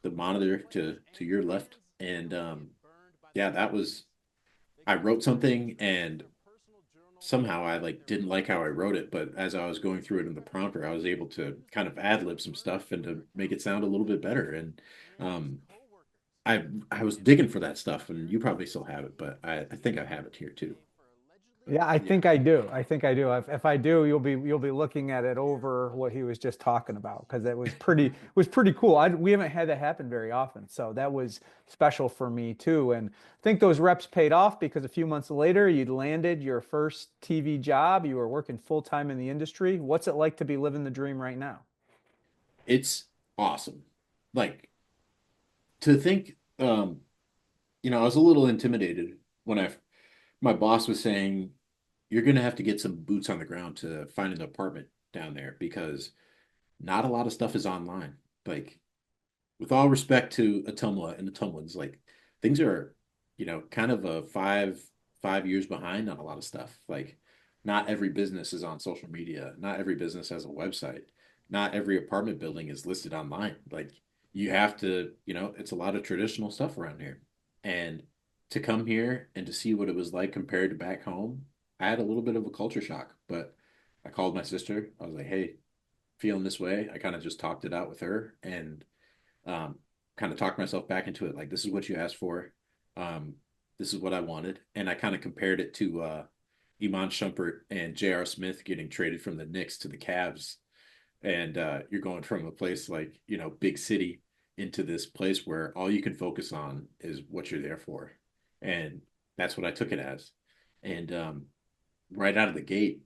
the monitor to your left, and yeah, that was I wrote something and somehow I like didn't like how I wrote it, but as I was going through it in the prompter, I was able to kind of ad lib some stuff and to make it sound a little bit better. And um, I was digging for that stuff, and you probably still have it, but I think I have it here too. But Yeah, I yeah, think I do. I think I do. If I do, you'll be looking at it over what he was just talking about because it was pretty cool. We haven't had that happen very often, so that was special for me too. And I think those reps paid off because a few months later, you'd landed your first TV job. You were working full time in the industry. What's it like to be living the dream right now? it's awesome. Like to think, I was a little intimidated when my boss was saying, you're going to have to get some boots on the ground to find an apartment down there because not a lot of stuff is online. Like, with all respect to Ottumwa and the Tumwans, like things are, kind of a five years behind on a lot of stuff. Like, not every business is on social media. Not every business has a website. Not every apartment building is listed online. Like, you have to, it's a lot of traditional stuff around here. And to come here and to see what it was like compared to back home, I had a little bit of a culture shock. But I called my sister. I was like, hey, feeling this way. I kind of just talked it out with her and um, kind of talked myself back into it. Like, this is what you asked for. Um, this is what I wanted. And I kind of compared it to Iman Shumpert and J.R. Smith getting traded from the Knicks to the Cavs. And you're going from a place like, big city into this place where all you can focus on is what you're there for. And that's what I took it as. And right out of the gate,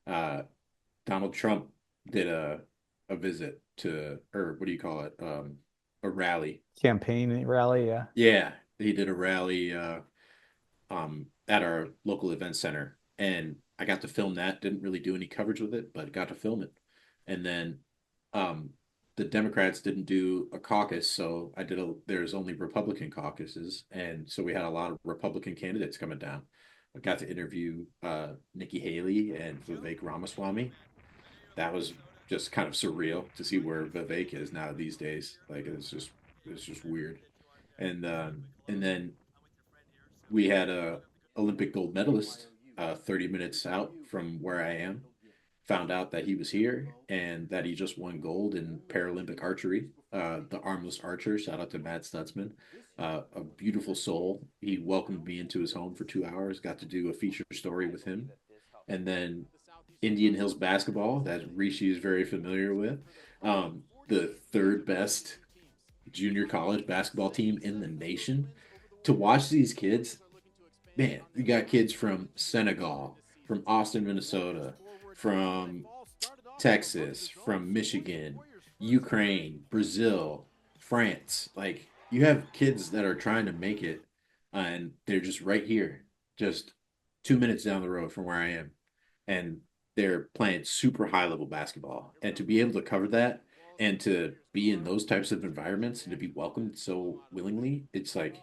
uh, Donald Trump did a visit to, or what do you call it? A rally. Campaign rally, yeah. Yeah, he did a rally at our local event center, and I got to film that. Didn't really do any coverage with it, but got to film it. And then um, the Democrats didn't do a caucus, so there's only Republican caucuses, and so we had a lot of Republican candidates coming down. I got to interview Nikki Haley and Vivek Ramaswamy. That was just kind of surreal to see where Vivek is now these days. Like it's just weird. And then we had a Olympic gold medalist 30 minutes out from where I am. Found out that he was here and that he just won gold in Paralympic archery. The armless archer, shout out to Matt Stutzman, a beautiful soul. He welcomed me into his home for 2 hours. Got to do a feature story with him, and then Indian Hills basketball that Rishi is very familiar with. The third best junior college basketball team in the nation. To watch these kids, man, you got kids from Senegal, from Austin, Minnesota, from Texas, from Michigan, Ukraine, Brazil, France. Like, you have kids that are trying to make it, and they're just right here, just 2 minutes down the road from where I am. And they're playing super high level basketball. And to be able to cover that and to be in those types of environments and to be welcomed so willingly, it's like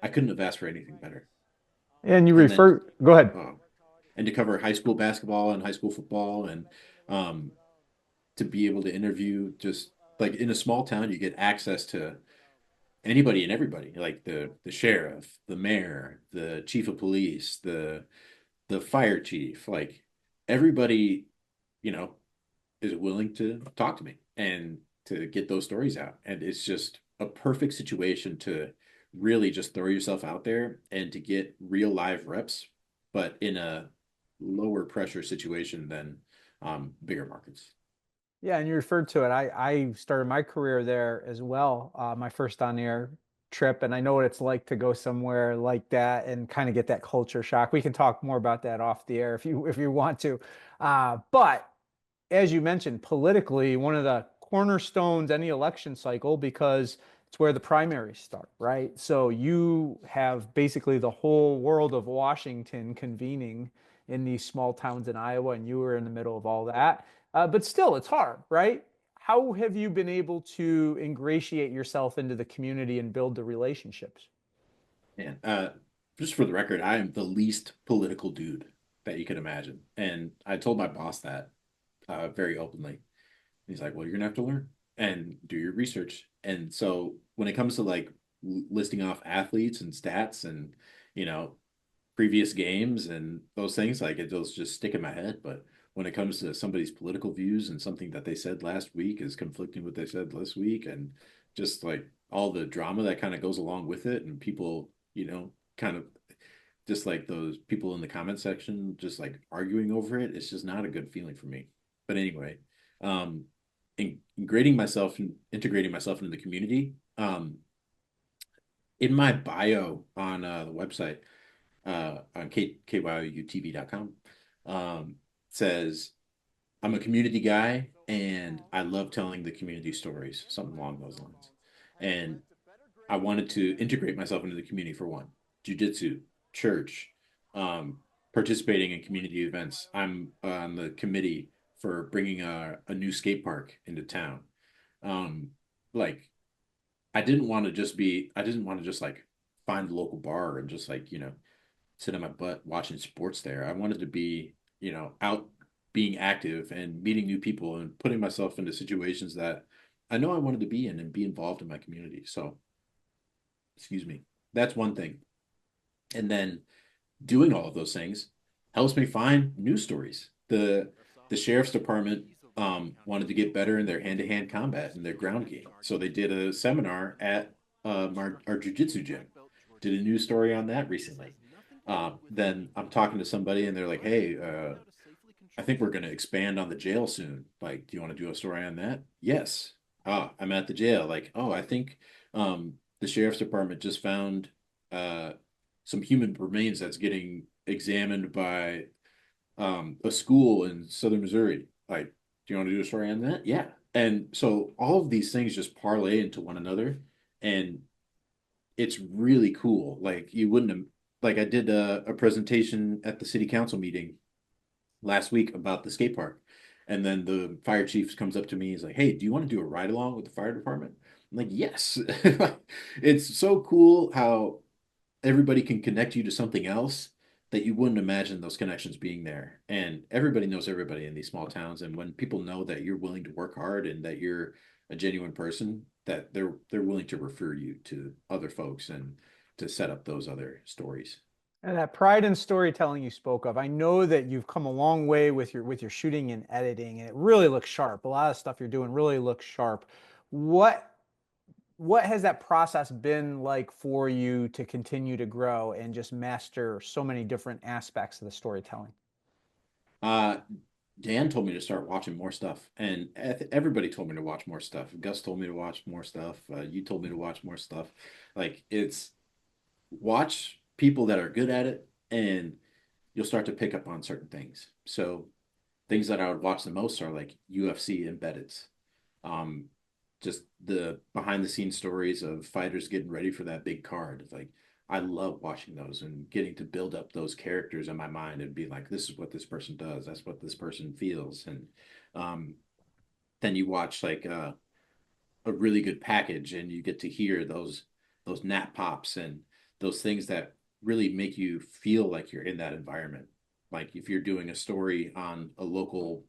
I couldn't have asked for anything better. And you And then go ahead. um, and to cover high school basketball and high school football and um, to be able to interview just like in a small town, you get access to anybody and everybody, like the sheriff, the mayor, the chief of police, the fire chief, like everybody, you know, is willing to talk to me and to get those stories out. And it's just a perfect situation to really just throw yourself out there and to get real live reps, but in a lower pressure situation than bigger markets. Yeah, and you referred to it. I started my career there as well, my first on-air trip, and I know what it's like to go somewhere like that and kind of get that culture shock. We can talk more about that off the air if you want to. But as you mentioned, politically, one of the cornerstones any election cycle because it's where the primaries start, right? So you have basically the whole world of Washington convening in these small towns in Iowa, and you were in the middle of all that. But still, it's hard, right? How have you been able to ingratiate yourself into the community and build the relationships? And just for the record, I am the least political dude that you could imagine. And I told my boss that very openly. He's like, well, you're gonna have to learn. and do your research. And so when it comes to like listing off athletes and stats and, you know, previous games and those things, like it those just stick in my head. But when it comes to somebody's political views and something that they said last week is conflicting with what they said this week, and just like all the drama that kind of goes along with it, and people, kind of just like those people in the comment section just like arguing over it, it's just not a good feeling for me. But anyway, um, integrating myself and integrating myself into the community. In my bio on the website, on KYOU-TV.com, says I'm a community guy and I love telling the community stories, something along those lines. And I wanted to integrate myself into the community for one, jujitsu, church, um, participating in community events. I'm on the committee for bringing a new skate park into town. Um, like I didn't want to just like find a local bar and just like, sit on my butt watching sports there. I wanted to be, out being active and meeting new people and putting myself into situations that I know I wanted to be in and be involved in my community. So, excuse me, that's one thing. And then doing all of those things helps me find news stories. The sheriff's department wanted to get better in their hand-to-hand combat and their ground game. So they did a seminar at our jujitsu gym. Did a news story on that recently. Then I'm talking to somebody and they're like, "Hey, I think we're going to expand on the jail soon. Like, do you want to do a story on that?" Yes. I'm at the jail. Like, oh, I think the sheriff's department just found uh, some human remains that's getting examined by a school in southern Missouri. Like, do you want to do a story on that? Yeah. And so all of these things just parlay into one another, and it's really cool. Like, you wouldn't have, like, I did a presentation at the city council meeting last week about the skate park. And then the fire chief comes up to me. He's like, "Hey, do you want to do a ride along with the fire department?" I'm like, "Yes." It's so cool how everybody can connect you to something else that you wouldn't imagine those connections being there. And everybody knows everybody in these small towns. And when people know that you're willing to work hard and that you're a genuine person, that they're willing to refer you to other folks and to set up those other stories. And that pride in storytelling you spoke of, I know that you've come a long way with your shooting and editing, and it really looks sharp. A lot of stuff you're doing really looks sharp. What what has that process been like for you to continue to grow and just master so many different aspects of the storytelling? Uh, Dan told me to start watching more stuff, and everybody told me to watch more stuff. Gus told me to watch more stuff. You told me to watch more stuff. Like, it's watch people that are good at it, and you'll start to pick up on certain things. So things that I would watch the most are like UFC embeddeds. Um, just the behind the scenes stories of fighters getting ready for that big card. Like, I love watching those and getting to build up those characters in my mind and be like, this is what this person does. That's what this person feels. And um, then you watch like a really good package and you get to hear those nap pops and those things that really make you feel like you're in that environment. Like if you're doing a story on a local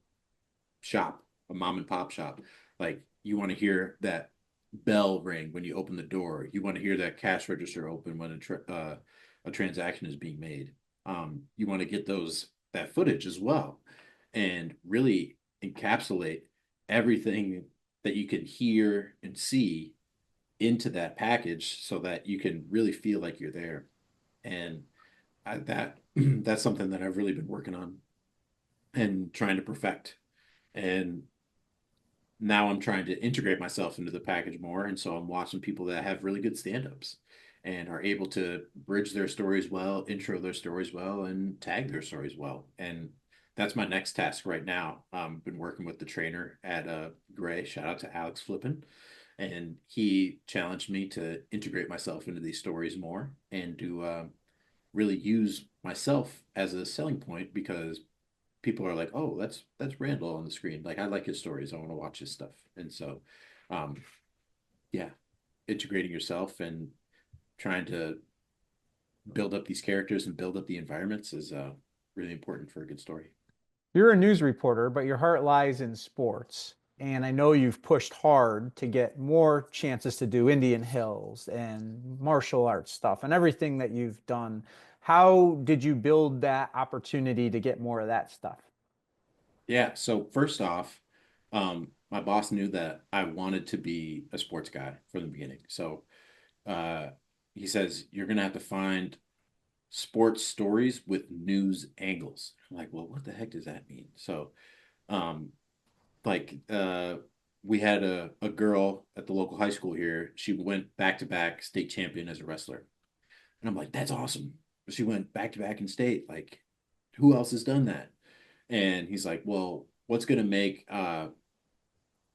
shop, a mom and pop shop, like you want to hear that bell ring when you open the door. You want to hear that cash register open when a transaction is being made. You want to get that footage as well, and really encapsulate everything that you can hear and see into that package so that you can really feel like you're there. And that that's something that I've really been working on and trying to perfect. And now I'm trying to integrate myself into the package more. And so I'm watching people that have really good stand-ups and are able to bridge their stories well, intro their stories well, and tag their stories well. And that's my next task right now. Been working with the trainer at Gray. Shout out to Alex Flippin. And he challenged me to integrate myself into these stories more and to really use myself as a selling point because people are like, "Oh, that's Randall on the screen. Like, I like his stories. I want to watch his stuff." And so, um, yeah, integrating yourself and trying to build up these characters and build up the environments is really important for a good story. You're a news reporter, but your heart lies in sports. And I know you've pushed hard to get more chances to do Indian Hills and martial arts stuff and everything that you've done. How did you build that opportunity to get more of that stuff? Yeah. So first off, my boss knew that I wanted to be a sports guy from the beginning. So uh, he says, you're going to have to find sports stories with news angles. I'm like, well, what the heck does that mean? So, um, like, we had a girl at the local high school here. She went back to back state champion as a wrestler. And I'm like, that's awesome. She went back to back in state. Like, who else has done that? And he's like, well, what's going to make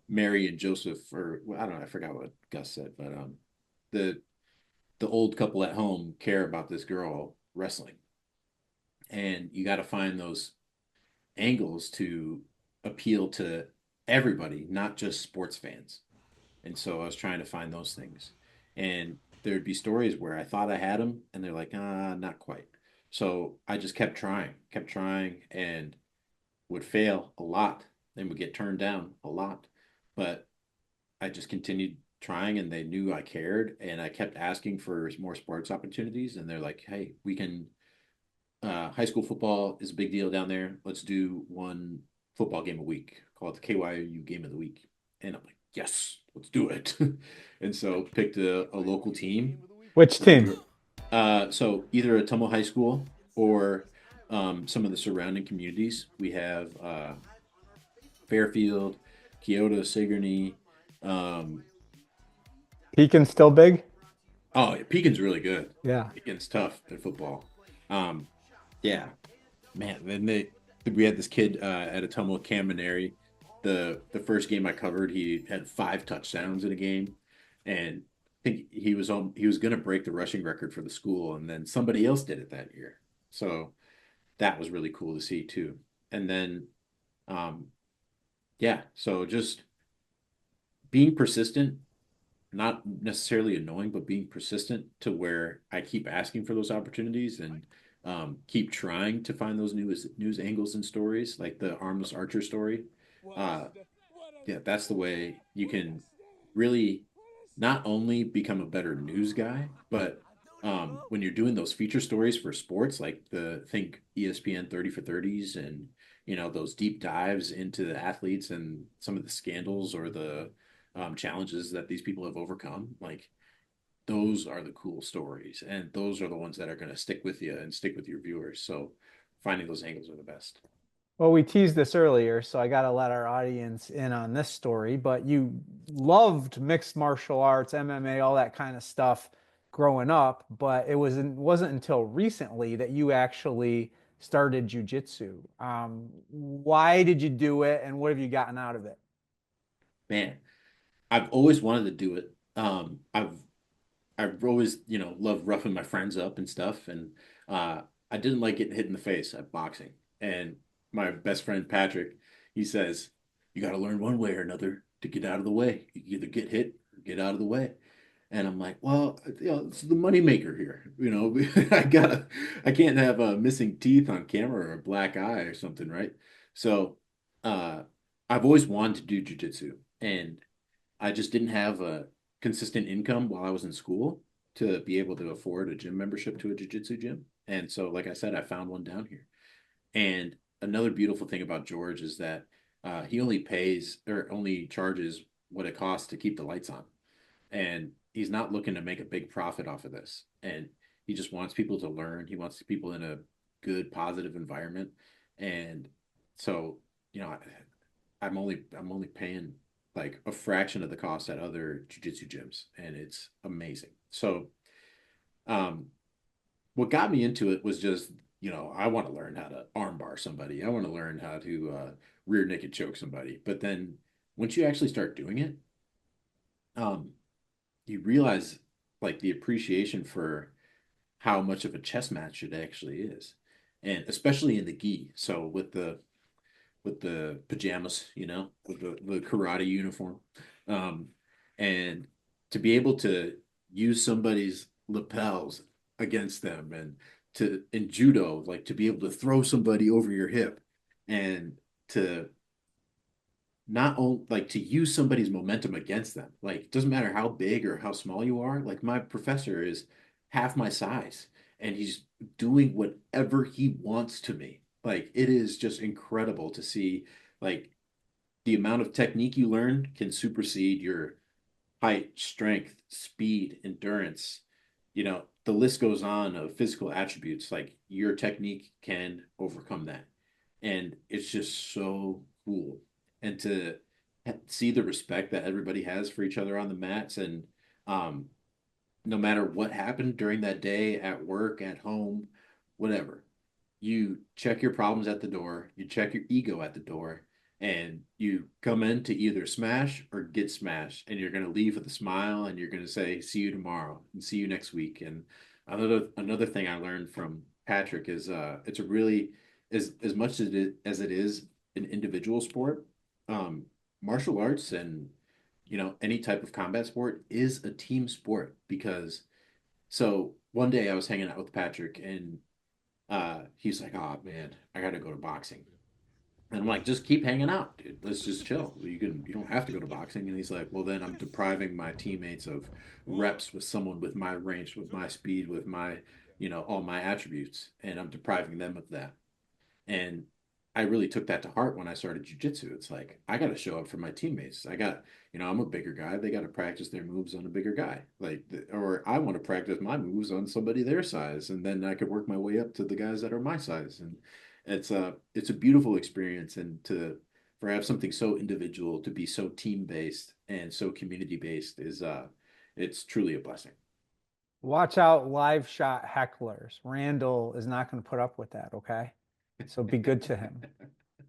Mary and Joseph, or well, I don't know, I forgot what Gus said, but the the old couple at home care about this girl wrestling, and you got to find those angles to appeal to everybody, not just sports fans. And so I was trying to find those things, and there'd be stories where I thought I had them, and they're like, not quite. So I just kept trying, and would fail a lot and would get turned down a lot. But I just continued trying and they knew I cared and I kept asking for more sports opportunities and they're like, hey, we can high school football is a big deal down there. Let's do one football game a week. Call it the KYOU game of the week. And I'm like, yes, let's do it. And so picked a local team. Which team? So either Ottumwa High School or some of the surrounding communities. We have Fairfield, Kyoto, Sigourney. Um, Pekin's still big? oh, yeah, Pekin's really good. Yeah. Pekin's tough at football. Um, yeah, man. We had this kid at Ottumwa Caminari. The first game I covered, he had 5 touchdowns in a game, and I think he was going to break the rushing record for the school, and then somebody else did it that year. So that was really cool to see too. And then, um, yeah, so just being persistent, not necessarily annoying, but being persistent to where I keep asking for those opportunities and keep trying to find those news angles and stories, like the armless archer story. Uh, yeah, that's the way you can really not only become a better news guy, but when you're doing those feature stories for sports, like the think ESPN 30 for 30s and those deep dives into the athletes and some of the scandals or the challenges that these people have overcome, like those are the cool stories, and those are the ones that are going to stick with you and stick with your viewers. So finding those angles are the best. Well, we teased this earlier, so I got to let our audience in on this story. But you loved mixed martial arts, MMA, all that kind of stuff growing up, but wasn't until recently that you actually started jujitsu. Why did you do it, and what have you gotten out of it? Man, I've always wanted to do it. I've always, loved roughing my friends up and stuff. And I didn't like getting hit in the face at boxing. And my best friend Patrick, he says, you got to learn one way or another to get out of the way. You either get hit or get out of the way. And I'm like, well, it's the money maker here. I can't have missing teeth on camera or a black eye or something, right? So, uh, I've always wanted to do jujitsu, and I just didn't have a consistent income while I was in school to be able to afford a gym membership to a jiu-jitsu gym. And so, like I said, I found one down here. And another beautiful thing about George is that he only pays or only charges what it costs to keep the lights on. And he's not looking to make a big profit off of this. And he just wants people to learn. He wants people in a good, positive environment. And so, you know, I'm only paying like a fraction of the cost at other jujitsu gyms, and it's amazing. So, um, what got me into it was just, I want to learn how to armbar somebody. I want to learn how to rear naked choke somebody. But then once you actually start doing it, um, you realize like the appreciation for how much of a chess match it actually is, and especially in the gi. So with the pajamas, with the karate uniform. Um, and to be able to use somebody's lapels against them and in judo, like to be able to throw somebody over your hip and to not only like to use somebody's momentum against them. Like, it doesn't matter how big or how small you are. Like, my professor is half my size and he's doing whatever he wants to me. Like, it is just incredible to see, like, the amount of technique you learn can supersede your height, strength, speed, endurance. The list goes on of physical attributes. Like, your technique can overcome that. And it's just so cool. And to see the respect that everybody has for each other on the mats, and um, no matter what happened during that day at work, at home, whatever, you check your problems at the door, you check your ego at the door, and you come in to either smash or get smashed. And you're going to leave with a smile and you're going to say, see you tomorrow and see you next week. And another thing I learned from Patrick is it's a really, as much as it is an individual sport, um, martial arts and any type of combat sport is a team sport. Because so one day I was hanging out with Patrick and he's like, oh man, I gotta go to boxing. And I'm like, just keep hanging out, dude. Let's just chill. You don't have to go to boxing. And he's like, well, then I'm depriving my teammates of reps with someone with my range, with my speed, with my, all my attributes, and I'm depriving them of that. And I really took that to heart when I started jujitsu. It's like, I got to show up for my teammates. I'm a bigger guy. They got to practice their moves on a bigger guy. Or I want to practice my moves on somebody their size. And then I could work my way up to the guys that are my size. And it's a beautiful experience. And for have something so individual to be so team based and so community based it's truly a blessing. Watch out, live shot hecklers. Randall is not going to put up with that, okay? So be good to him.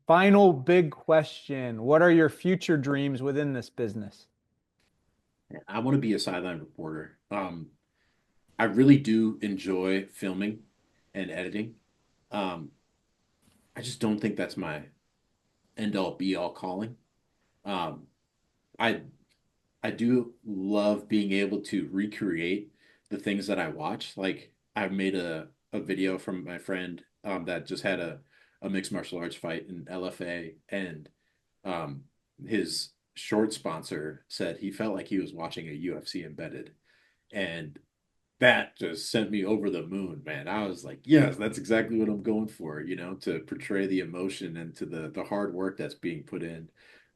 Final big question. What are your future dreams within this business? I want to be a sideline reporter. I really do enjoy filming and editing. Um, I just don't think that's my end all be all calling. Um, I I do love being able to recreate the things that I watch. Like, I made a video from my friend that just had a mixed martial arts fight in LFA, and um, his short sponsor said he felt like he was watching a UFC embedded, and that just sent me over the moon, man. I was like, yes, that's exactly what I'm going for, to portray the emotion and to the hard work that's being put in.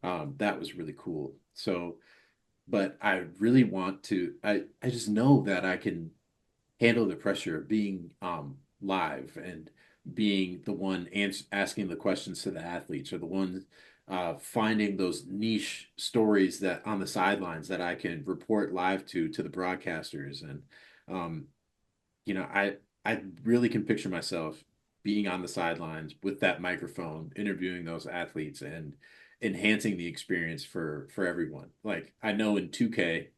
That was really cool. So, but I really want to, I just know that I can handle the pressure of being live and being the one asking the questions to the athletes, or the one finding those niche stories that on the sidelines that I can report live to the broadcasters. And um, I really can picture myself being on the sidelines with that microphone, interviewing those athletes and enhancing the experience for everyone. Like, I know in 2K,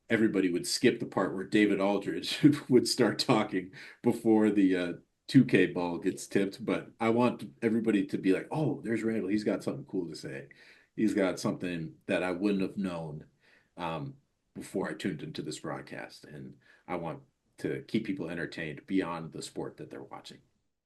everybody would skip the part where David Aldridge would start talking before the 2K ball gets tipped, but I want everybody to be like, "Oh, there's Randall. He's got something cool to say. He's got something that I wouldn't have known um, before I tuned into this broadcast." And I want to keep people entertained beyond the sport that they're watching.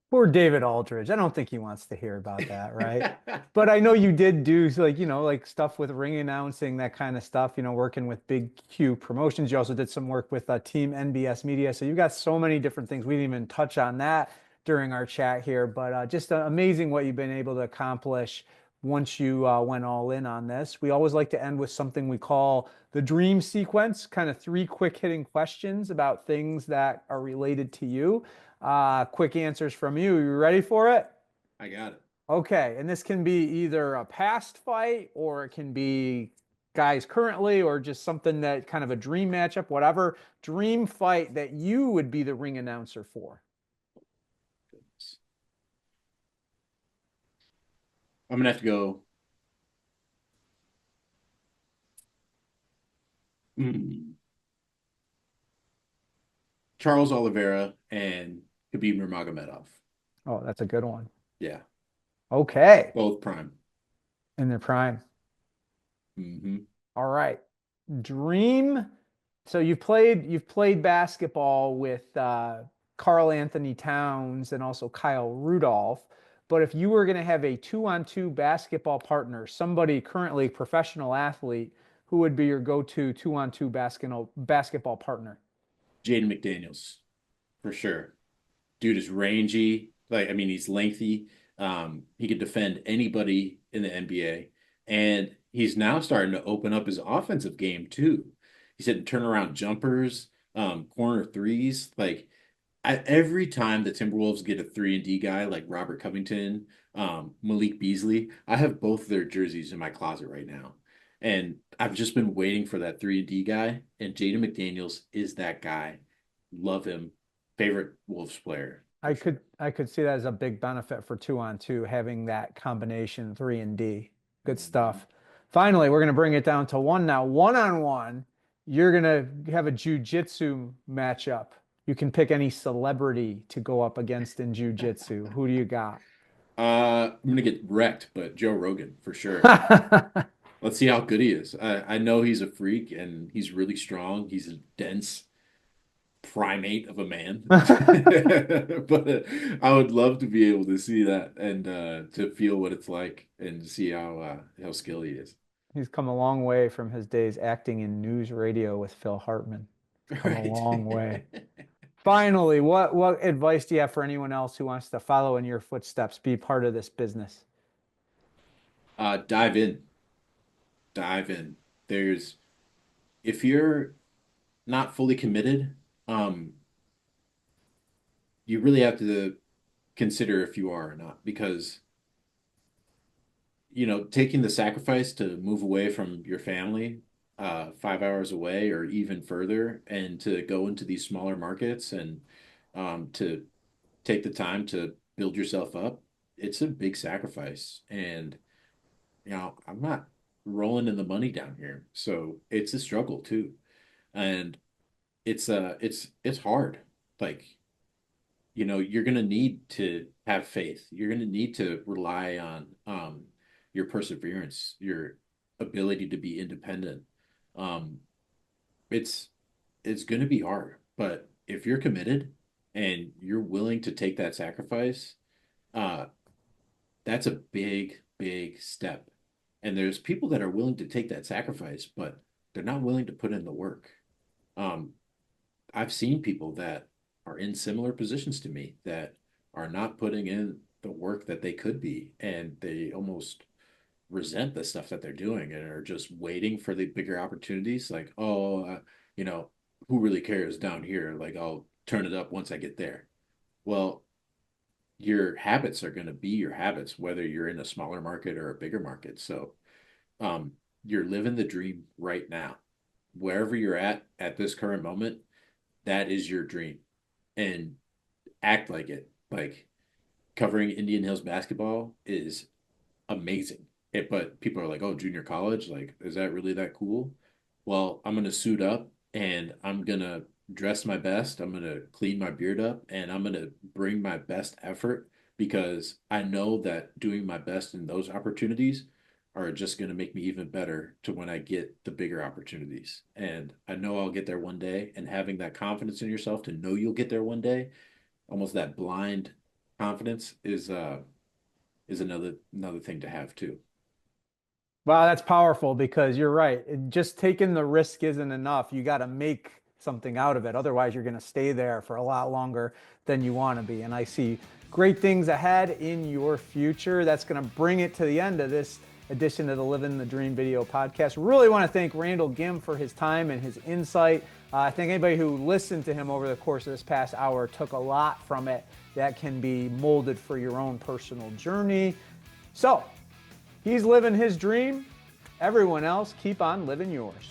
Poor David Aldridge. I don't think he wants to hear about that, right? But I know you did do like, like stuff with ring announcing, that kind of stuff, working with Big Q Promotions. You also did some work with Team NBS Media. So you've got so many different things. We didn't even touch on that during our chat here, but just amazing what you've been able to accomplish once you went all in on this. We always like to end with something we call the dream sequence, kind of three quick hitting questions about things that are related to you. Quick answers from you. You ready for it? I got it. Okay. And this can be either a past fight, or it can be guys currently, or just something that kind of a dream matchup, whatever dream fight that you would be the ring announcer for. I'm gonna have to go. mm, Charles Oliveira and Khabib Nurmagomedov. Oh, that's a good one. Yeah, Okay. both prime. In their prime. Hmm. All right. Dream. So you've played basketball with Carl Anthony Towns and also Kyle Rudolph. But if you were going to have a 2-on-2 basketball partner, somebody currently a professional athlete, who would be your go-to 2-on-2 basketball partner? Jaden McDaniels, for sure. Dude is rangy. Like, I mean, he's lengthy. He could defend anybody in the NBA. And he's now starting to open up his offensive game too. He's hitting turnaround jumpers, corner threes. Like every time the Timberwolves get a 3-and-D guy like Robert Covington, Malik Beasley, I have both their jerseys in my closet right now. And I've just been waiting for that 3-and-D guy. And Jaden McDaniels is that guy. Love him. Favorite Wolves player. I could see that as a big benefit for 2-on-2, having that combination 3-and-D. Good stuff. Finally, we're going to bring it down to one now. 1-on-1, you're going to have a jiu-jitsu matchup. You can pick any celebrity to go up against in jiu-jitsu. Who do you got? I'm gonna get wrecked, but Joe Rogan for sure. Let's see how good he is. I know he's a freak and he's really strong. He's a dense primate of a man. But I would love to be able to see that and to feel what it's like and see how skilled he is. He's come a long way from his days acting in news radio with Phil Hartman. Come a long way. Finally, what advice do you have for anyone else who wants to follow in your footsteps, be part of this business? Dive in. Dive in. If you're not fully committed, you really have to consider if you are or not, because taking the sacrifice to move away from your family, 5 hours away or even further, and to go into these smaller markets and to take the time to build yourself up, it's a big sacrifice. And I'm not rolling in the money down here, so it's a struggle too, and it's hard. Like, you're gonna need to have faith. You're gonna need to rely on your perseverance, your ability to be independent. Um, it's it's gonna be hard, but if you're committed and you're willing to take that sacrifice, uh, that's a big, big step. And there's people that are willing to take that sacrifice, but they're not willing to put in the work. Um, I've seen people that are in similar positions to me that are not putting in the work that they could be, and they almost resent the stuff that they're doing and are just waiting for the bigger opportunities. Like, oh, who really cares down here? Like, I'll turn it up once I get there. Well, your habits are going to be your habits, whether you're in a smaller market or a bigger market. So, you're living the dream right now. Wherever you're at this current moment, that is your dream, and act like it. Like, covering Indian Hills basketball is amazing. But people are like, oh, junior college, like, is that really that cool? Well, I'm gonna suit up and I'm gonna dress my best. I'm gonna clean my beard up and I'm gonna bring my best effort, because I know that doing my best in those opportunities are just gonna make me even better to when I get the bigger opportunities. And I know I'll get there one day, and having that confidence in yourself to know you'll get there one day, almost that blind confidence, is another thing to have too. Wow, that's powerful, because you're right. Just taking the risk isn't enough. You got to make something out of it. Otherwise, you're going to stay there for a lot longer than you want to be. And I see great things ahead in your future. That's going to bring it to the end of this edition of the Livin the Dream video podcast. Really want to thank Randall Gimm for his time and his insight. I think anybody who listened to him over the course of this past hour took a lot from it that can be molded for your own personal journey. So, he's living his dream. Everyone else, keep on living yours.